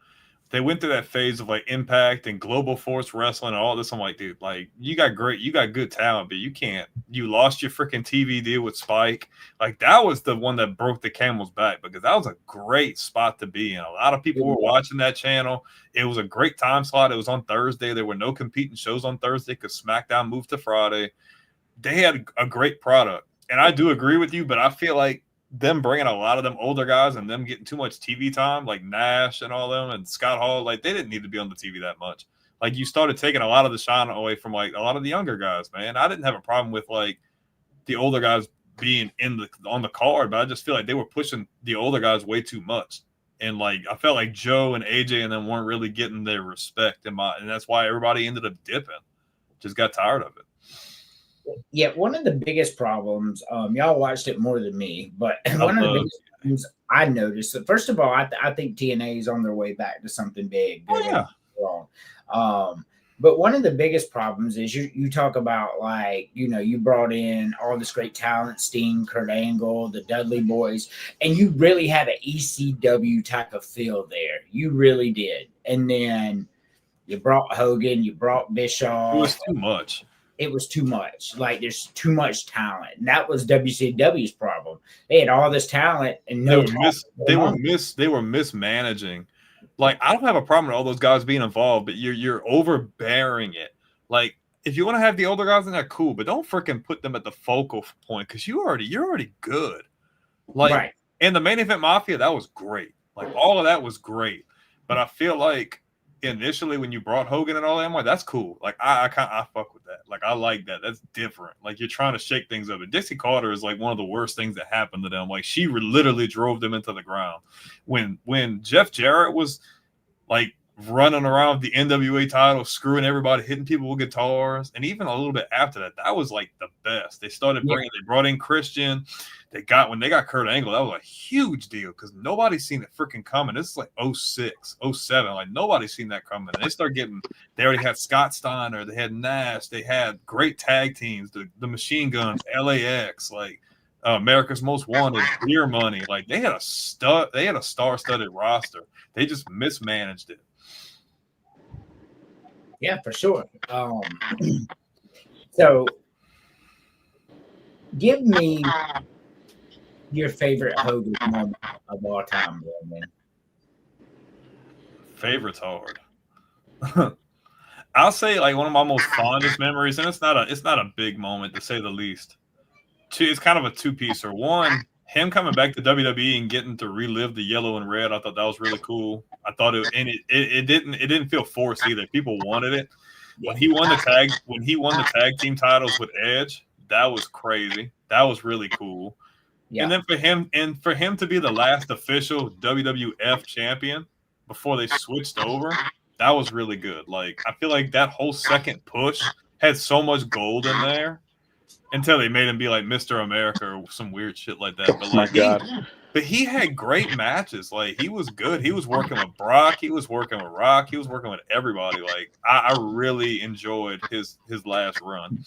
they went through that phase of like Impact and Global Force Wrestling and all this. I'm like, dude, like you got good talent, but you lost your freaking TV deal with Spike. Like that was the one that broke the camel's back because that was a great spot to be in. A lot of people were watching that channel. It was a great time slot. It was on Thursday. There were no competing shows on Thursday because SmackDown moved to Friday. They had a great product, and I do agree with you, but I feel like them bringing a lot of them older guys and them getting too much TV time, like Nash and all them and Scott Hall, like they didn't need to be on the TV that much. Like you started taking a lot of the shine away from like a lot of the younger guys, man. I didn't have a problem with like the older guys being on the card, but I just feel like they were pushing the older guys way too much. And like I felt like Joe and AJ and them weren't really getting their respect and that's why everybody ended up dipping. Just got tired of it. Yeah, one of the biggest problems, y'all watched it more than me, but one of the biggest things I noticed, first of all, I think TNA is on their way back to something big. Oh, yeah. wrong. But one of the biggest problems is you talk about, like, you know, you brought in all this great talent, Sting, Kurt Angle, the Dudley Boys, and you really had an ECW type of feel there. You really did. And then you brought Hogan, you brought Bischoff. It was too much. It was too much. Like, there's too much talent. And that was WCW's problem. They had all this talent and no talent. They were mismanaging. Like, I don't have a problem with all those guys being involved, but you're overbearing it. Like, if you want to have the older guys in there, cool, but don't freaking put them at the focal point, because you're already good. Like, right. In the main event Mafia, that was great. Like, all of that was great. But I feel like initially when you brought Hogan and all that, I'm like, that's cool. Like, I fuck with that. Like, I like that. That's different. Like, you're trying to shake things up. And Dixie Carter is like one of the worst things that happened to them. Like, she literally drove them into the ground. When Jeff Jarrett was like running around the NWA title, screwing everybody, hitting people with guitars, and even a little bit after that, that was like the best. They brought in Christian. When they got Kurt Angle, that was a huge deal because nobody's seen it freaking coming. This is like 06, 07. Like, nobody's seen that coming. And they already had Scott Steiner, they had Nash, they had great tag teams, the Machine Guns, LAX, like America's Most Wanted, Beer Money. Like, they had a star-studded roster. They just mismanaged it. Yeah, for sure. So give me your favorite Hogan moment of all time, Roman. Favorite's hard. I'll say, like, one of my most fondest memories, and it's not a big moment to say the least. It's kind of a two-piecer. One, him coming back to WWE and getting to relive the yellow and red, I thought that was really cool. I thought it didn't feel forced either. People wanted it. When he won the tag team titles with Edge, that was crazy. That was really cool. Yeah. And then for him to be the last official WWF champion before they switched over, that was really good. Like, I feel like that whole second push had so much gold in there until they made him be like Mr. America or some weird shit like that. But like, my God. But he had great matches. Like, he was good. He was working with Brock. He was working with Rock. He was working with everybody. Like, I really enjoyed his last run.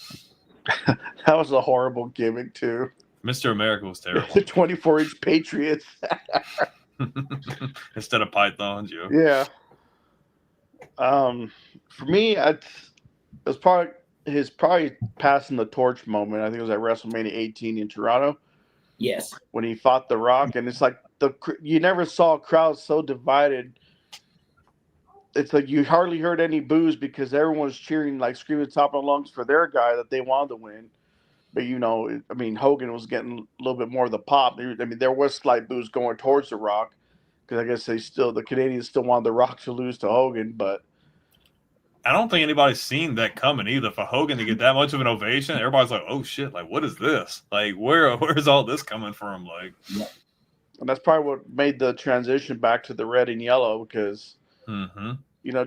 That was a horrible gimmick too. Mr. America was terrible. The 24-inch Patriots. Instead of pythons, yo. Yeah. For me, it was probably passing the torch moment. I think it was at WrestleMania 18 in Toronto. Yes. When he fought The Rock, and it's like you never saw a crowd so divided. It's like you hardly heard any boos because everyone was cheering, like screaming top of the lungs for their guy that they wanted to win. But, you know, I mean, Hogan was getting a little bit more of the pop. I mean, there was slight boos going towards The Rock because I guess the Canadians still wanted The Rock to lose to Hogan, but I don't think anybody's seen that coming either. For Hogan to get that much of an ovation, everybody's like, "Oh shit! Like, what is this? Like, where's all this coming from?" Like, and that's probably what made the transition back to the red and yellow because, you know,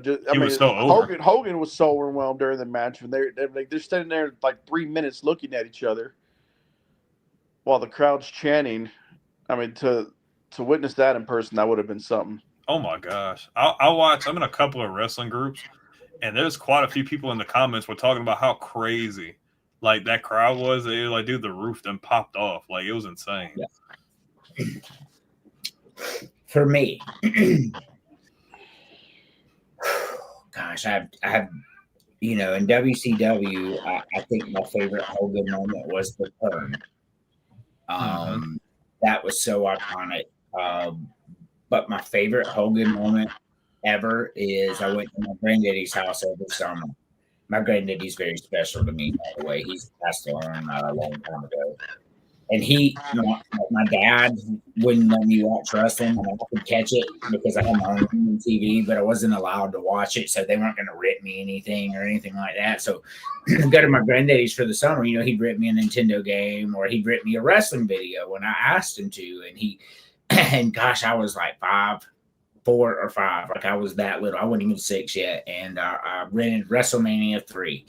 Hogan was so overwhelmed during the match when they're standing there like 3 minutes looking at each other while the crowd's chanting. I mean, to witness that in person, that would have been something. Oh my gosh! I'm in a couple of wrestling groups. And there's quite a few people in the comments were talking about how crazy like that crowd was. They were like, dude, the roof then popped off. Like, it was insane. Yeah. For me, gosh, I have, you know, in WCW, I think my favorite Hogan moment was the turn. That was so iconic. But my favorite Hogan moment ever is I went to my granddaddy's house over the summer. My granddaddy's very special to me, by the way. He's passed on a long time ago. And my dad wouldn't let me watch wrestling, and I could catch it because I had my own TV, but I wasn't allowed to watch it, so they weren't going to rip me anything or anything like that. So I'd go to my granddaddy's for the summer. You know, he'd rip me a Nintendo game or he'd rip me a wrestling video when I asked him to. And gosh, I was like 4 or 5, like I was that little. I wasn't even 6 yet, and I rented WrestleMania 3.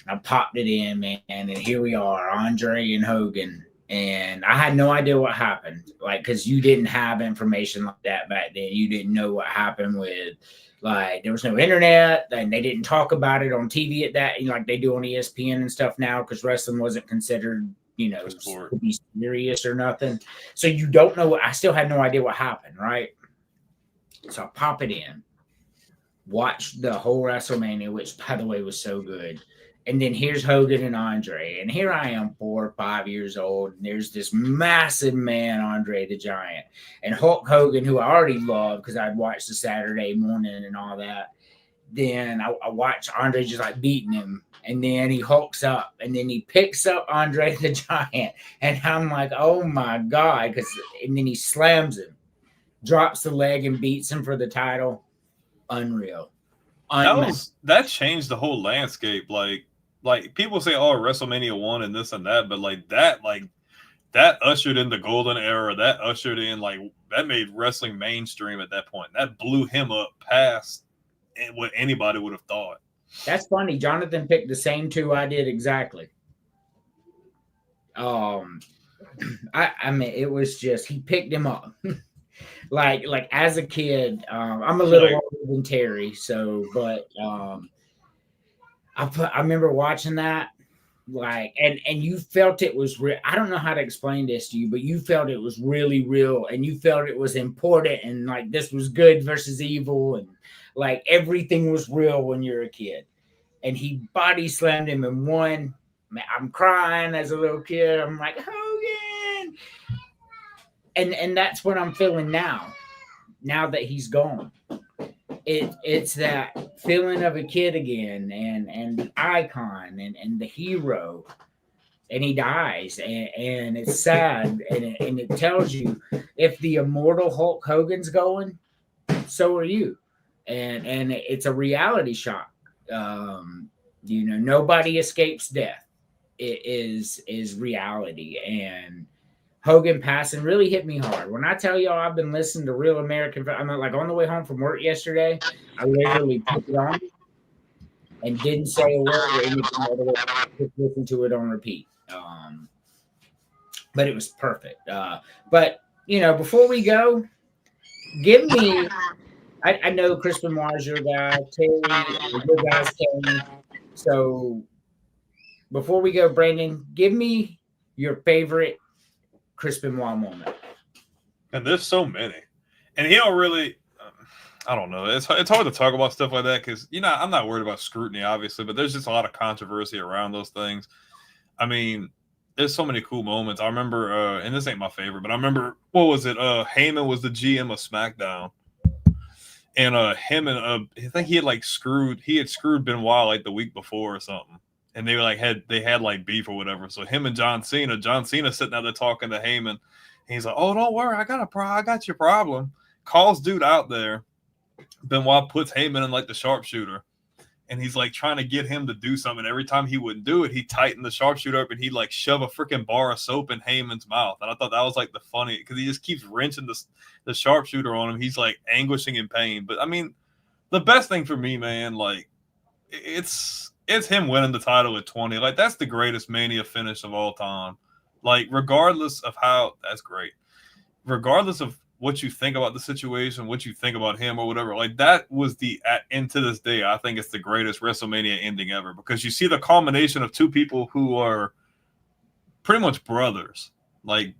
I popped it in, man, and here we are, Andre and Hogan And I had no idea what happened, like, because you didn't have information like that back then. You didn't know what happened with, like, there was no internet, and they didn't talk about it on TV at that, like they do on ESPN and stuff now, because wrestling wasn't considered, to be serious or nothing. So you don't know. I still had no idea what happened, right? So I pop it in, watch the whole WrestleMania, which, by the way, was so good. And then here's Hogan and Andre. And here I am, 4 or 5 years old. And there's this massive man, Andre the Giant. And Hulk Hogan, who I already loved because I'd watched the Saturday morning and all that. Then I watched Andre just like beating him. And then he hulks up. And then he picks up Andre the Giant. And I'm like, oh my God. And then he slams him, drops the leg, and beats him for the title. Unreal. That changed the whole landscape. Like people say, oh, WrestleMania 1 and this and that, but that ushered in the golden era. That ushered in, that made wrestling mainstream at that point. That blew him up past what anybody would have thought. That's funny. Jonathan picked the same 2 I did exactly. I mean, it was just, he picked him up. like as a kid, I'm a little older than Terry, but I remember watching that, and you felt it was real. I don't know how to explain this to you, but you felt it was really real, and you felt it was important, and this was good versus evil, and everything was real when you're a kid. And he body slammed him and won. Man, I'm crying as a little kid. I'm like, Hogan. And that's what I'm feeling now that he's gone. It's that feeling of a kid again, and the icon and the hero, and he dies, and it's sad, and it tells you, if the immortal Hulk Hogan's going, so are you, and it's a reality shock. Nobody escapes death. It is reality, and Hogan passing really hit me hard. When I tell y'all I've been listening to Real American, I'm on the way home from work yesterday, I literally put it on and didn't say a word or anything other than just listen to it on repeat. But it was perfect. But before we go, give me. I know Chris Benoit is your guy, Terry, your guys, Terry. So before we go, Brandon, give me your favorite Chris Benoit moment. And there's so many, and he don't really. I don't know. It's hard to talk about stuff like that because I'm not worried about scrutiny, obviously, but there's just a lot of controversy around those things. I mean, there's so many cool moments. I remember, and this ain't my favorite, but I remember, what was it? Heyman was the GM of SmackDown, and him and I think he had screwed Benoit the week before or something. And they had beef or whatever. So him and John Cena sitting out there talking to Heyman. And he's like, "Oh, don't worry, I got your problem." Calls dude out there. Benoit puts Heyman in the sharpshooter, and he's trying to get him to do something. Every time he wouldn't do it, he tightened the sharpshooter up, and he'd shove a freaking bar of soap in Heyman's mouth. And I thought that was the funny, because he just keeps wrenching the sharpshooter on him. He's anguishing in pain. But I mean, the best thing for me, man, it's him winning the title at 20. That's the greatest Mania finish of all time. Regardless of how, that's great. Regardless of what you think about the situation, what you think about him or whatever, that was and to this day, I think it's the greatest WrestleMania ending ever, because you see the culmination of 2 people who are pretty much brothers,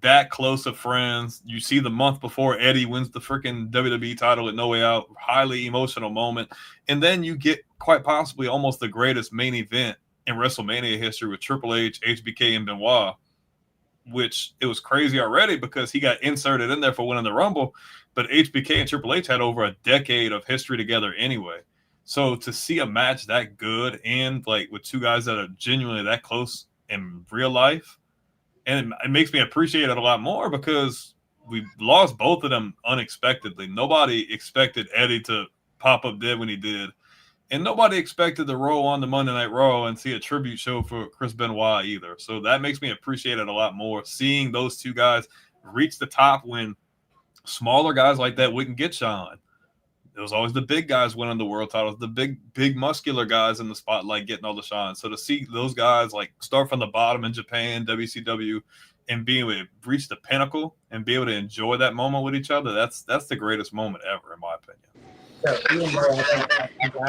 that close of friends. You see the month before Eddie wins the freaking WWE title at No Way Out, highly emotional moment. And then you get quite possibly almost the greatest main event in WrestleMania history with Triple H, HBK, and Benoit, which it was crazy already because he got inserted in there for winning the Rumble. But HBK and Triple H had over a decade of history together anyway. So to see a match that good and with 2 guys that are genuinely that close in real life, and it makes me appreciate it a lot more because we lost both of them unexpectedly. Nobody expected Eddie to pop up dead when he did. And nobody expected to roll on the Monday Night Raw and see a tribute show for Chris Benoit either. So that makes me appreciate it a lot more, seeing those 2 guys reach the top when smaller guys like that wouldn't get shine. it was always the big guys winning the world titles, the big muscular guys in the spotlight getting all the shine. So to see those guys like start from the bottom in Japan, WCW, and be able to reach the pinnacle and be able to enjoy that moment with each other, that's the greatest moment ever, in my opinion. So even though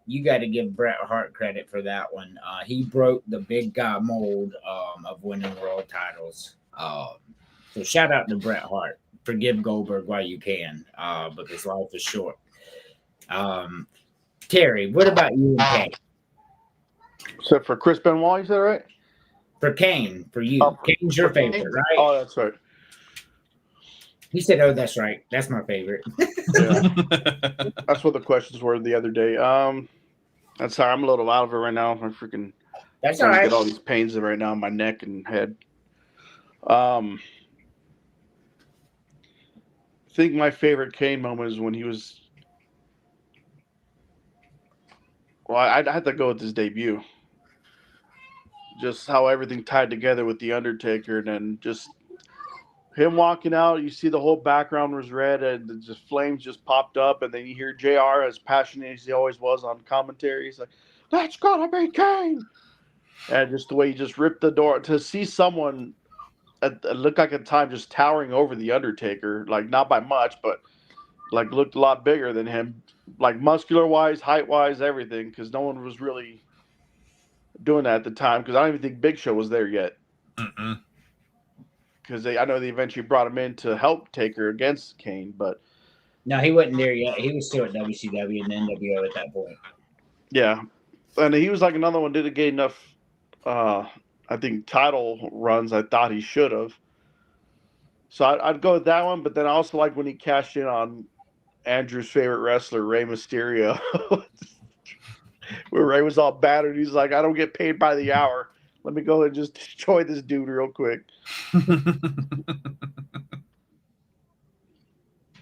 you got to give Bret Hart credit for that one. He broke the big guy mold of winning world titles. So shout out to Bret Hart. Forgive Goldberg while you can, because life is short. Terry, what about you and Kane? Except for Chris Benoit, you said right? For Kane, for you. Kane's your favorite, right? Oh, that's right. He said, "Oh, that's right. That's my favorite." Yeah. That's what the questions were the other day. I'm sorry, I'm a little out of it right now. I'm freaking. That's all right. Get all these pains right now in my neck and head. I think my favorite Kane moment is when he was. Well, I'd have to go with his debut. Just how everything tied together with the Undertaker, and then just him walking out. You see the whole background was red, and the just flames just popped up, and then you hear JR as passionate as he always was on commentary. He's like, "That's gotta be Kane," and just the way he just ripped the door to see someone. It looked like at the time just towering over the Undertaker, like not by much, but like looked a lot bigger than him, like muscular wise, height wise, everything. Because no one was really doing that at the time. Because I don't even think Big Show was there yet. Because I know they eventually brought him in to help Taker against Kane, but no, he wasn't there yet. He was still at WCW and NWO at that point. Yeah, and he was like another one. Didn't get enough. I think title runs. I thought he should have. So I'd go with that one. But then I also like when he cashed in on Andrew's favorite wrestler, Rey Mysterio, where Rey was all battered. He's like, "I don't get paid by the hour. Let me go and just destroy this dude real quick."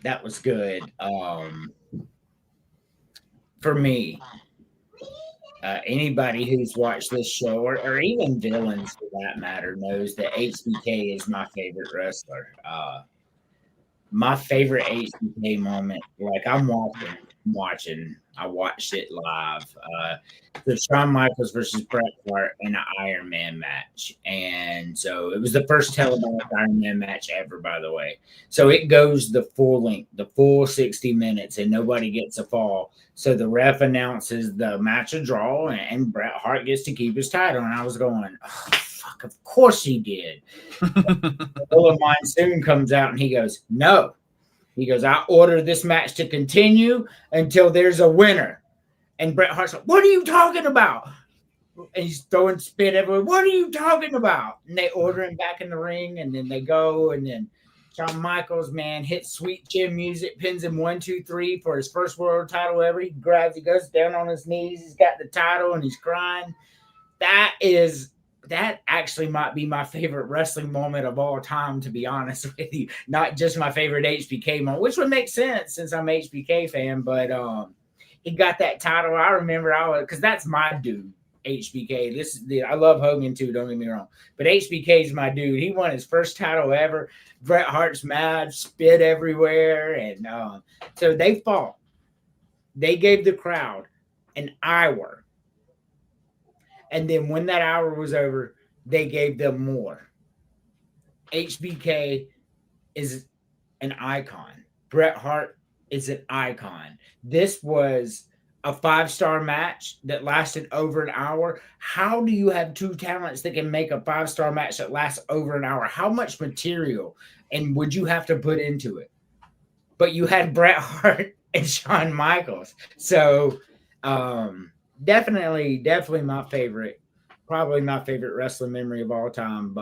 That was good. For me, anybody who's watched this show, or even villains for that matter, knows that HBK is my favorite wrestler. My favorite HBK moment, like I'm watching. I watched it live. The Shawn Michaels versus Bret Hart in an Iron Man match. And so it was the first televised Iron Man match ever, by the way. So it goes the full length, the full 60 minutes, and nobody gets a fall. So the ref announces the match a draw, and Bret Hart gets to keep his title. And I was going, "Oh, fuck, of course he did." Bullet Monsoon comes out and he goes, "No." He goes, "I order this match to continue until there's a winner." And Bret Hart's like, "What are you talking about?" And he's throwing spit everywhere. "What are you talking about?" And they order him back in the ring, and then they go, and then Shawn Michaels, man, hits Sweet Chin music, pins him 1, 2, 3 for his first world title ever. He goes down on his knees. He's got the title, and he's crying. That actually might be my favorite wrestling moment of all time, to be honest with you. Not just my favorite HBK moment, which would make sense since I'm an HBK fan, but he got that title. I remember because that's my dude, HBK. I love Hogan too, don't get me wrong, but HBK is my dude. He won his first title ever. Bret Hart's mad, spit everywhere, and so they fought. They gave the crowd an hour. And then when that hour was over, they gave them more. HBK is an icon. Bret Hart is an icon. This was a 5-star match that lasted over an hour. How do you have two talents that can make a 5-star match that lasts over an hour? How much material and would you have to put into it? But you had Bret Hart and Shawn Michaels. So, definitely my favorite, probably my favorite wrestling memory of all time.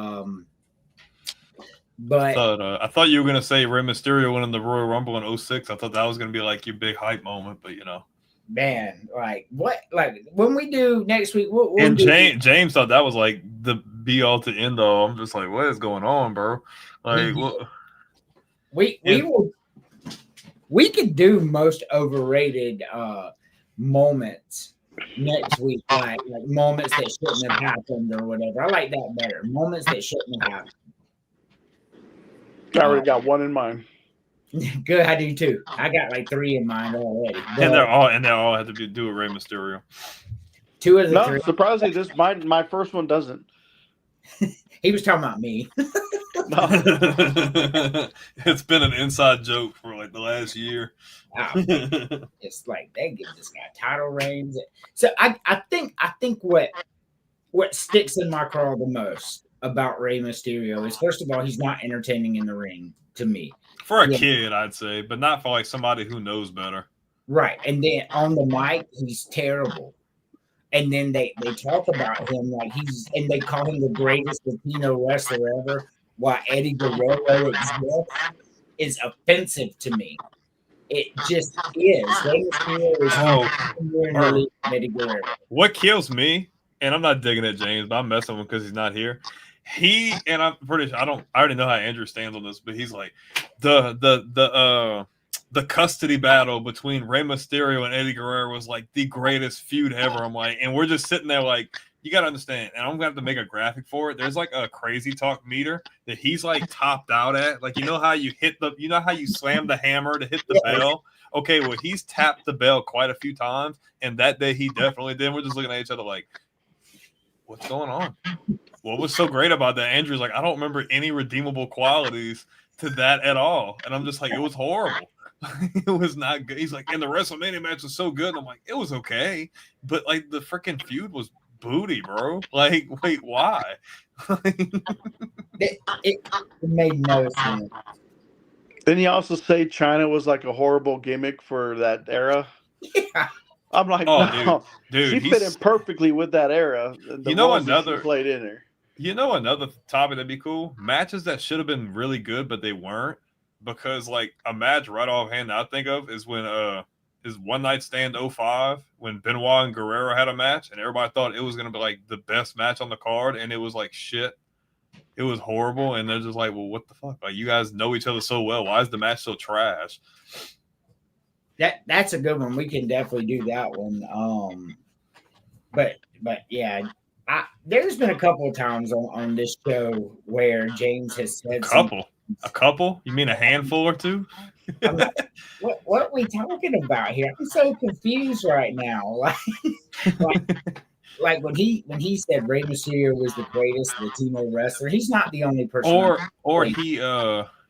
But I thought you were gonna say Rey Mysterio winning the Royal Rumble in 06. I thought that was gonna be like your big hype moment, but man, like when we do next week, we'll and do James thought that was like the be all to end all. I'm just like, what is going on, bro? Like, we could do most overrated moments next week, like moments that shouldn't have happened or whatever. I like that better. Moments that shouldn't have happened. I already got one in mind. Good, I do too. I got like 3 in mind already. And they're all have to do with Rey Mysterio. 2 of the No, 3. surprisingly, this my first one doesn't. He was talking about me. No. It's been an inside joke for like the last year. It's like they give this guy title reigns. So I think what sticks in my craw the most about Rey Mysterio is, first of all, he's not entertaining in the ring to me. For a kid, I'd say, but not for like somebody who knows better. Right. And then on the mic, he's terrible. And then they talk about him like and they call him the greatest Latino wrestler ever, while Eddie Guerrero is offensive to me. It just is. Rey Mysterio is Eddie Guerrero. What kills me, and I'm not digging at James, but I'm messing with him because he's not here. He and I'm pretty sure I already know how Andrew stands on this, but he's like the custody battle between Rey Mysterio and Eddie Guerrero was like the greatest feud ever. I'm like, and we're just sitting there like, you got to understand, and I'm gonna have to make a graphic for it. There's like a crazy talk meter that he's like topped out at. Like, you know how you slam the hammer to hit the bell? Okay, well, he's tapped the bell quite a few times, and that day he definitely did. We're just looking at each other like, what's going on? What was so great about that? Andrew's like, I don't remember any redeemable qualities to that at all. And I'm just like, it was horrible. It was not good. He's like, and the WrestleMania match was so good. And I'm like, it was okay. But like the freaking feud was booty, bro. Like, wait, why? It made no sense. Didn't he also say China was like a horrible gimmick for that era? Yeah. I'm like, no, dude, she fit in perfectly with that era. You know, another played in her. You know, another topic that'd be cool: matches that should have been really good, but they weren't. Because like a match right offhand that I think of is when is One Night Stand 05 when Benoit and Guerrero had a match, and everybody thought it was gonna be like the best match on the card, and it was like shit. It was horrible, and they're just like, well, what the fuck? Like, you guys know each other so well. Why is the match so trash? That's a good one. We can definitely do that one. But yeah, there's been a couple of times on this show where James has said a couple. You mean a handful or two? Like, what are we talking about here? I'm so confused right now. Like when he said Rey Mysterio was the greatest Latino wrestler, he's not the only person. Or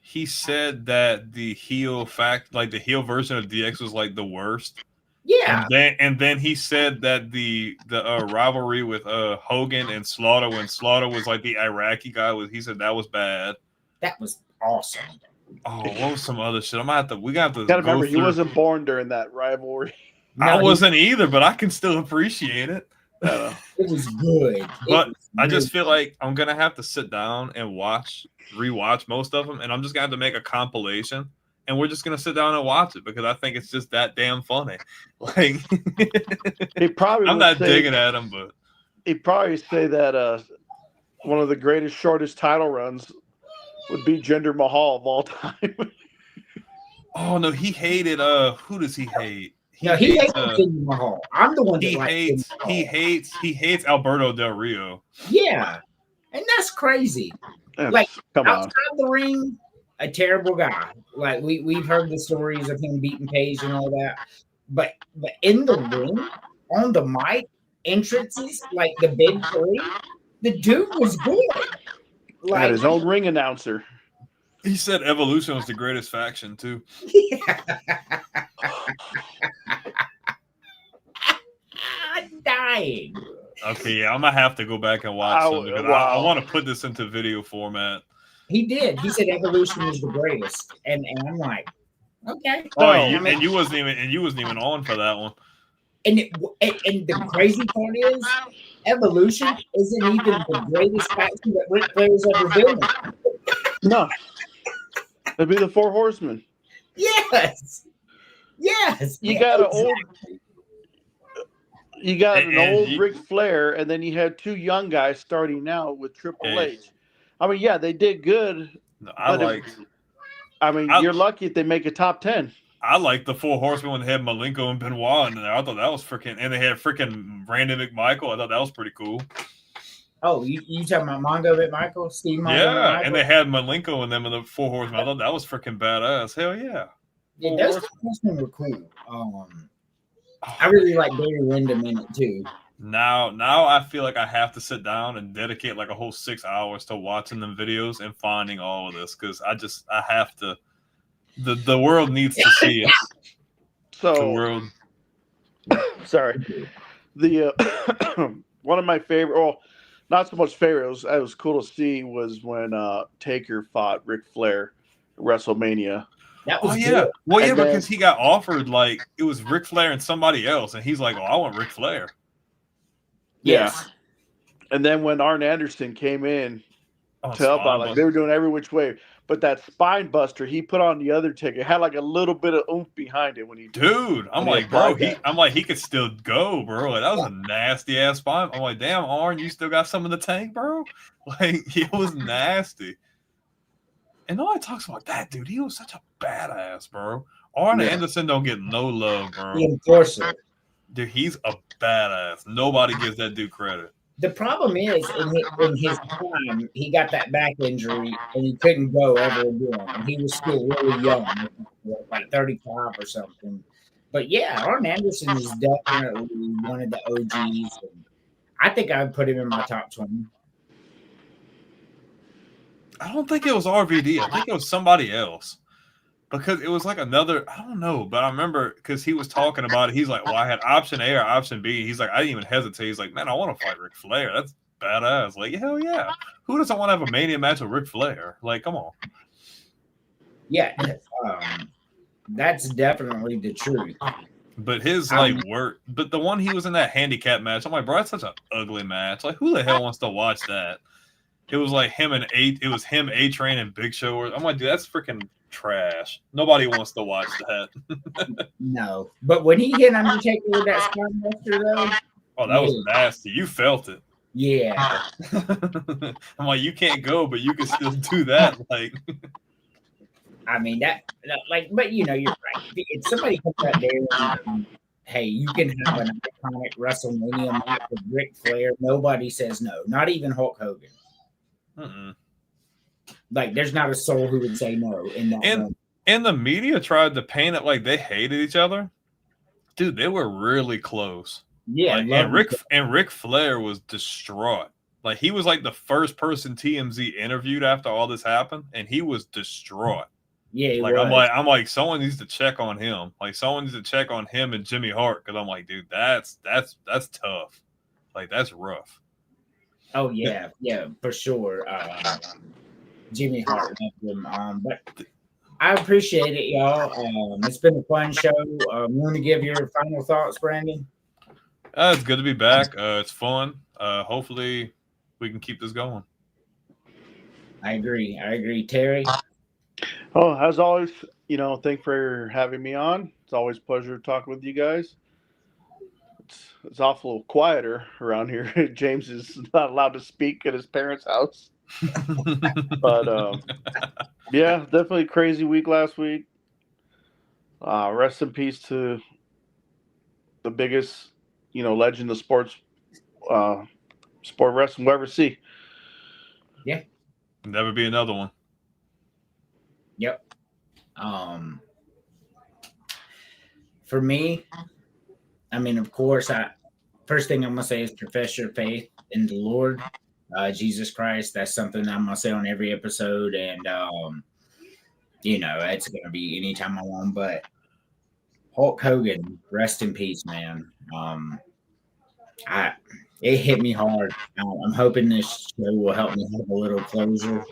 he said that the heel version of DX was like the worst. Yeah. And then he said that the rivalry with Hogan and Slaughter, when Slaughter was like the Iraqi guy, he said that was bad. That was awesome. Oh, what was some other shit? We got to gotta remember he wasn't born during that rivalry. I wasn't either, but I can still appreciate it. It was good. But I just feel like I'm gonna have to sit down and rewatch most of them, and I'm just gonna have to make a compilation, and we're just gonna sit down and watch it because I think it's just that damn funny. Like, I'm not digging at him, but he'd probably say that one of the greatest, shortest title runs would be Jinder Mahal of all time. Oh no, he hated. Who does he hate? He hates Jinder Mahal. I'm the one that he hates Alberto Del Rio. Yeah, and that's crazy. Like outside the ring, a terrible guy. Like we've heard the stories of him beating Paige and all that, but in the ring, on the mic, entrances like the big three, the dude was good. Like his own ring announcer. He said Evolution was the greatest faction too. Yeah. I'm dying. Okay, yeah, I'm gonna have to go back and watch them because I want to put this into video format. He did. He said Evolution was the greatest, and I'm like, okay. And you wasn't even on for that one. And the crazy part is, Evolution isn't even the greatest faction that Ric Flair's ever been in. No, it'd be the Four Horsemen. Yes. You got an old Ric Flair, and then you had two young guys starting out with Triple H. I mean, yeah, they did good. You're lucky if they make a top 10. I like the Four Horsemen when they had Malenko and Benoit in there. I thought that was freaking, and they had freaking Randy McMichael. I thought that was pretty cool. Oh, you talking about Mongo McMichael, Steve Mongo Yeah, McMichael? and they had Malenko and them in the Four Horsemen. I thought that was freaking badass. Hell yeah. Yeah, those horsemen were cool. I really like Barry Windham in it too. Now I feel like I have to sit down and dedicate like a whole 6 hours to watching them videos and finding all of this because I have to. The world needs to see it. So The world. sorry. The one of my favorite, well, not so much favorite. It was cool to see was when Taker fought Ric Flair at WrestleMania. That was Oh yeah, good. well yeah, And then- because he got offered like it was Ric Flair and somebody else, and he's like, "Oh, I want Ric Flair." Yes. And then when Arn Anderson came in Oh, to help out, like Spine they were doing every which way, but that spine buster he put on the other Taker had like a little bit of oomph behind it when he Dude, I'm when he like, bro, applied that. he could still go, bro. Like, that was a nasty ass spine. I'm like, damn, Arn, you still got some in the tank, bro? Like, it was nasty. And nobody talks about that, dude. He was such a badass, bro. Arn Yeah. Anderson don't get no love, bro. The enforcer. Dude, he's a badass. Nobody gives that dude credit. The problem is, in his time, he got that back injury and he couldn't go ever again. And he was still really young, like 35 or something. But yeah, Arn Anderson is definitely one of the OGs. And I think I would put him in my top 20. I don't think it was RVD. I think it was somebody else. Because it was like another, I don't know, but I remember because he was talking about it. He's like, well, I had option A or option B. He's like, I didn't even hesitate. He's like, man, I want to fight Ric Flair. That's badass. Like, hell yeah. Who doesn't want to have a Mania match with Ric Flair? Like, come on. Yeah, that's definitely the truth. But his like work, but the one he was in that handicap match, I'm like, bro, that's such an ugly match. Like, who the hell wants to watch that? It was like him and A Train and Big Show. I'm like, dude, that's freaking trash. Nobody wants to watch that. No, but when he hit Undertaker with that spine buster, though, Oh, that was nasty. You felt it. yeah. I'm like, you can't go, but you can still do that. Like, I mean that like, but you know, you're right. If somebody comes out there and, hey, you can have an iconic WrestleMania match with Ric Flair, nobody says no. Not even Hulk Hogan. Like, there's not a soul who would say no in that moment. And the media tried to paint it like they hated each other. Dude, they were really close. Yeah, like, and Ric Flair was distraught. Like, he was like the first person TMZ interviewed after all this happened, and he was distraught. Yeah, like I'm like someone needs to check on him. Like, someone needs to check on him and Jimmy Hart, because I'm like, dude, that's tough. Like, that's rough. Oh yeah, yeah, for sure. Jimmy Hart loved him. But I appreciate it, y'all. It's been a fun show. You want to give your final thoughts, Brandon? It's good to be back. It's fun. Hopefully we can keep this going. I agree. Terry? Oh, as always, thanks for having me on. It's always a pleasure talking with you guys. It's awful quieter around here. James is not allowed to speak at his parents' house. But yeah, definitely a crazy week last week. Rest in peace to the biggest, legend of sport wrestling we'll ever see. Yeah. Never be another one. Yep. For me, I mean, of course, first thing I'm gonna say is profess your faith in the Lord, Jesus Christ. That's something I'm gonna say on every episode, and it's gonna be anytime I want. But Hulk Hogan, rest in peace, man. It hit me hard. I'm hoping this show will help me have a little closure.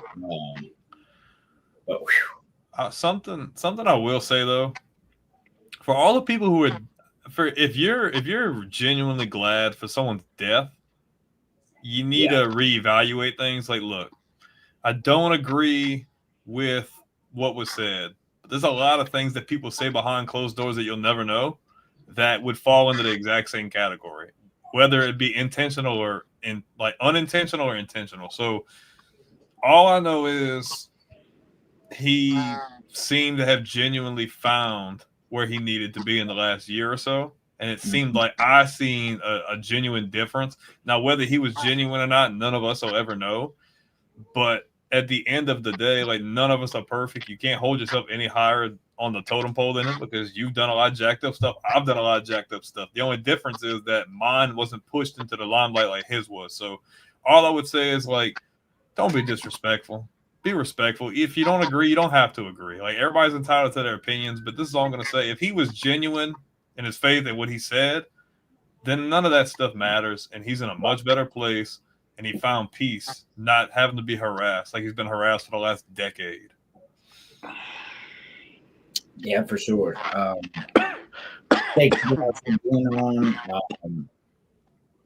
But something I will say though, for all the people who are, if you're genuinely glad for someone's death, you need to reevaluate things. Like, look, I don't agree with what was said, but there's a lot of things that people say behind closed doors that you'll never know that would fall into the exact same category, whether it be intentional or unintentional or intentional. So all I know is he seemed to have genuinely found where he needed to be in the last year or so. and it seemed like I seen a genuine difference. Now, whether he was genuine or not, none of us will ever know. But at the end of the day, like, none of us are perfect. You can't hold yourself any higher on the totem pole than him because you've done a lot of jacked up stuff. I've done a lot of jacked up stuff. The only difference is that mine wasn't pushed into the limelight like his was. So all I would say is, like, don't be disrespectful. Be respectful. If you don't agree, you don't have to agree. Like, everybody's entitled to their opinions, but this is all I'm going to say. If he was genuine in his faith and what he said, then none of that stuff matters, and he's in a much better place, and he found peace, not having to be harassed like he's been harassed for the last decade. Yeah, for sure. Thank you guys for being on.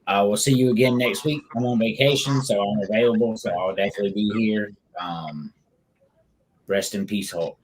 I will see you again next week. I'm on vacation, so I'm available, so I'll definitely be here. Rest in peace, Hulk.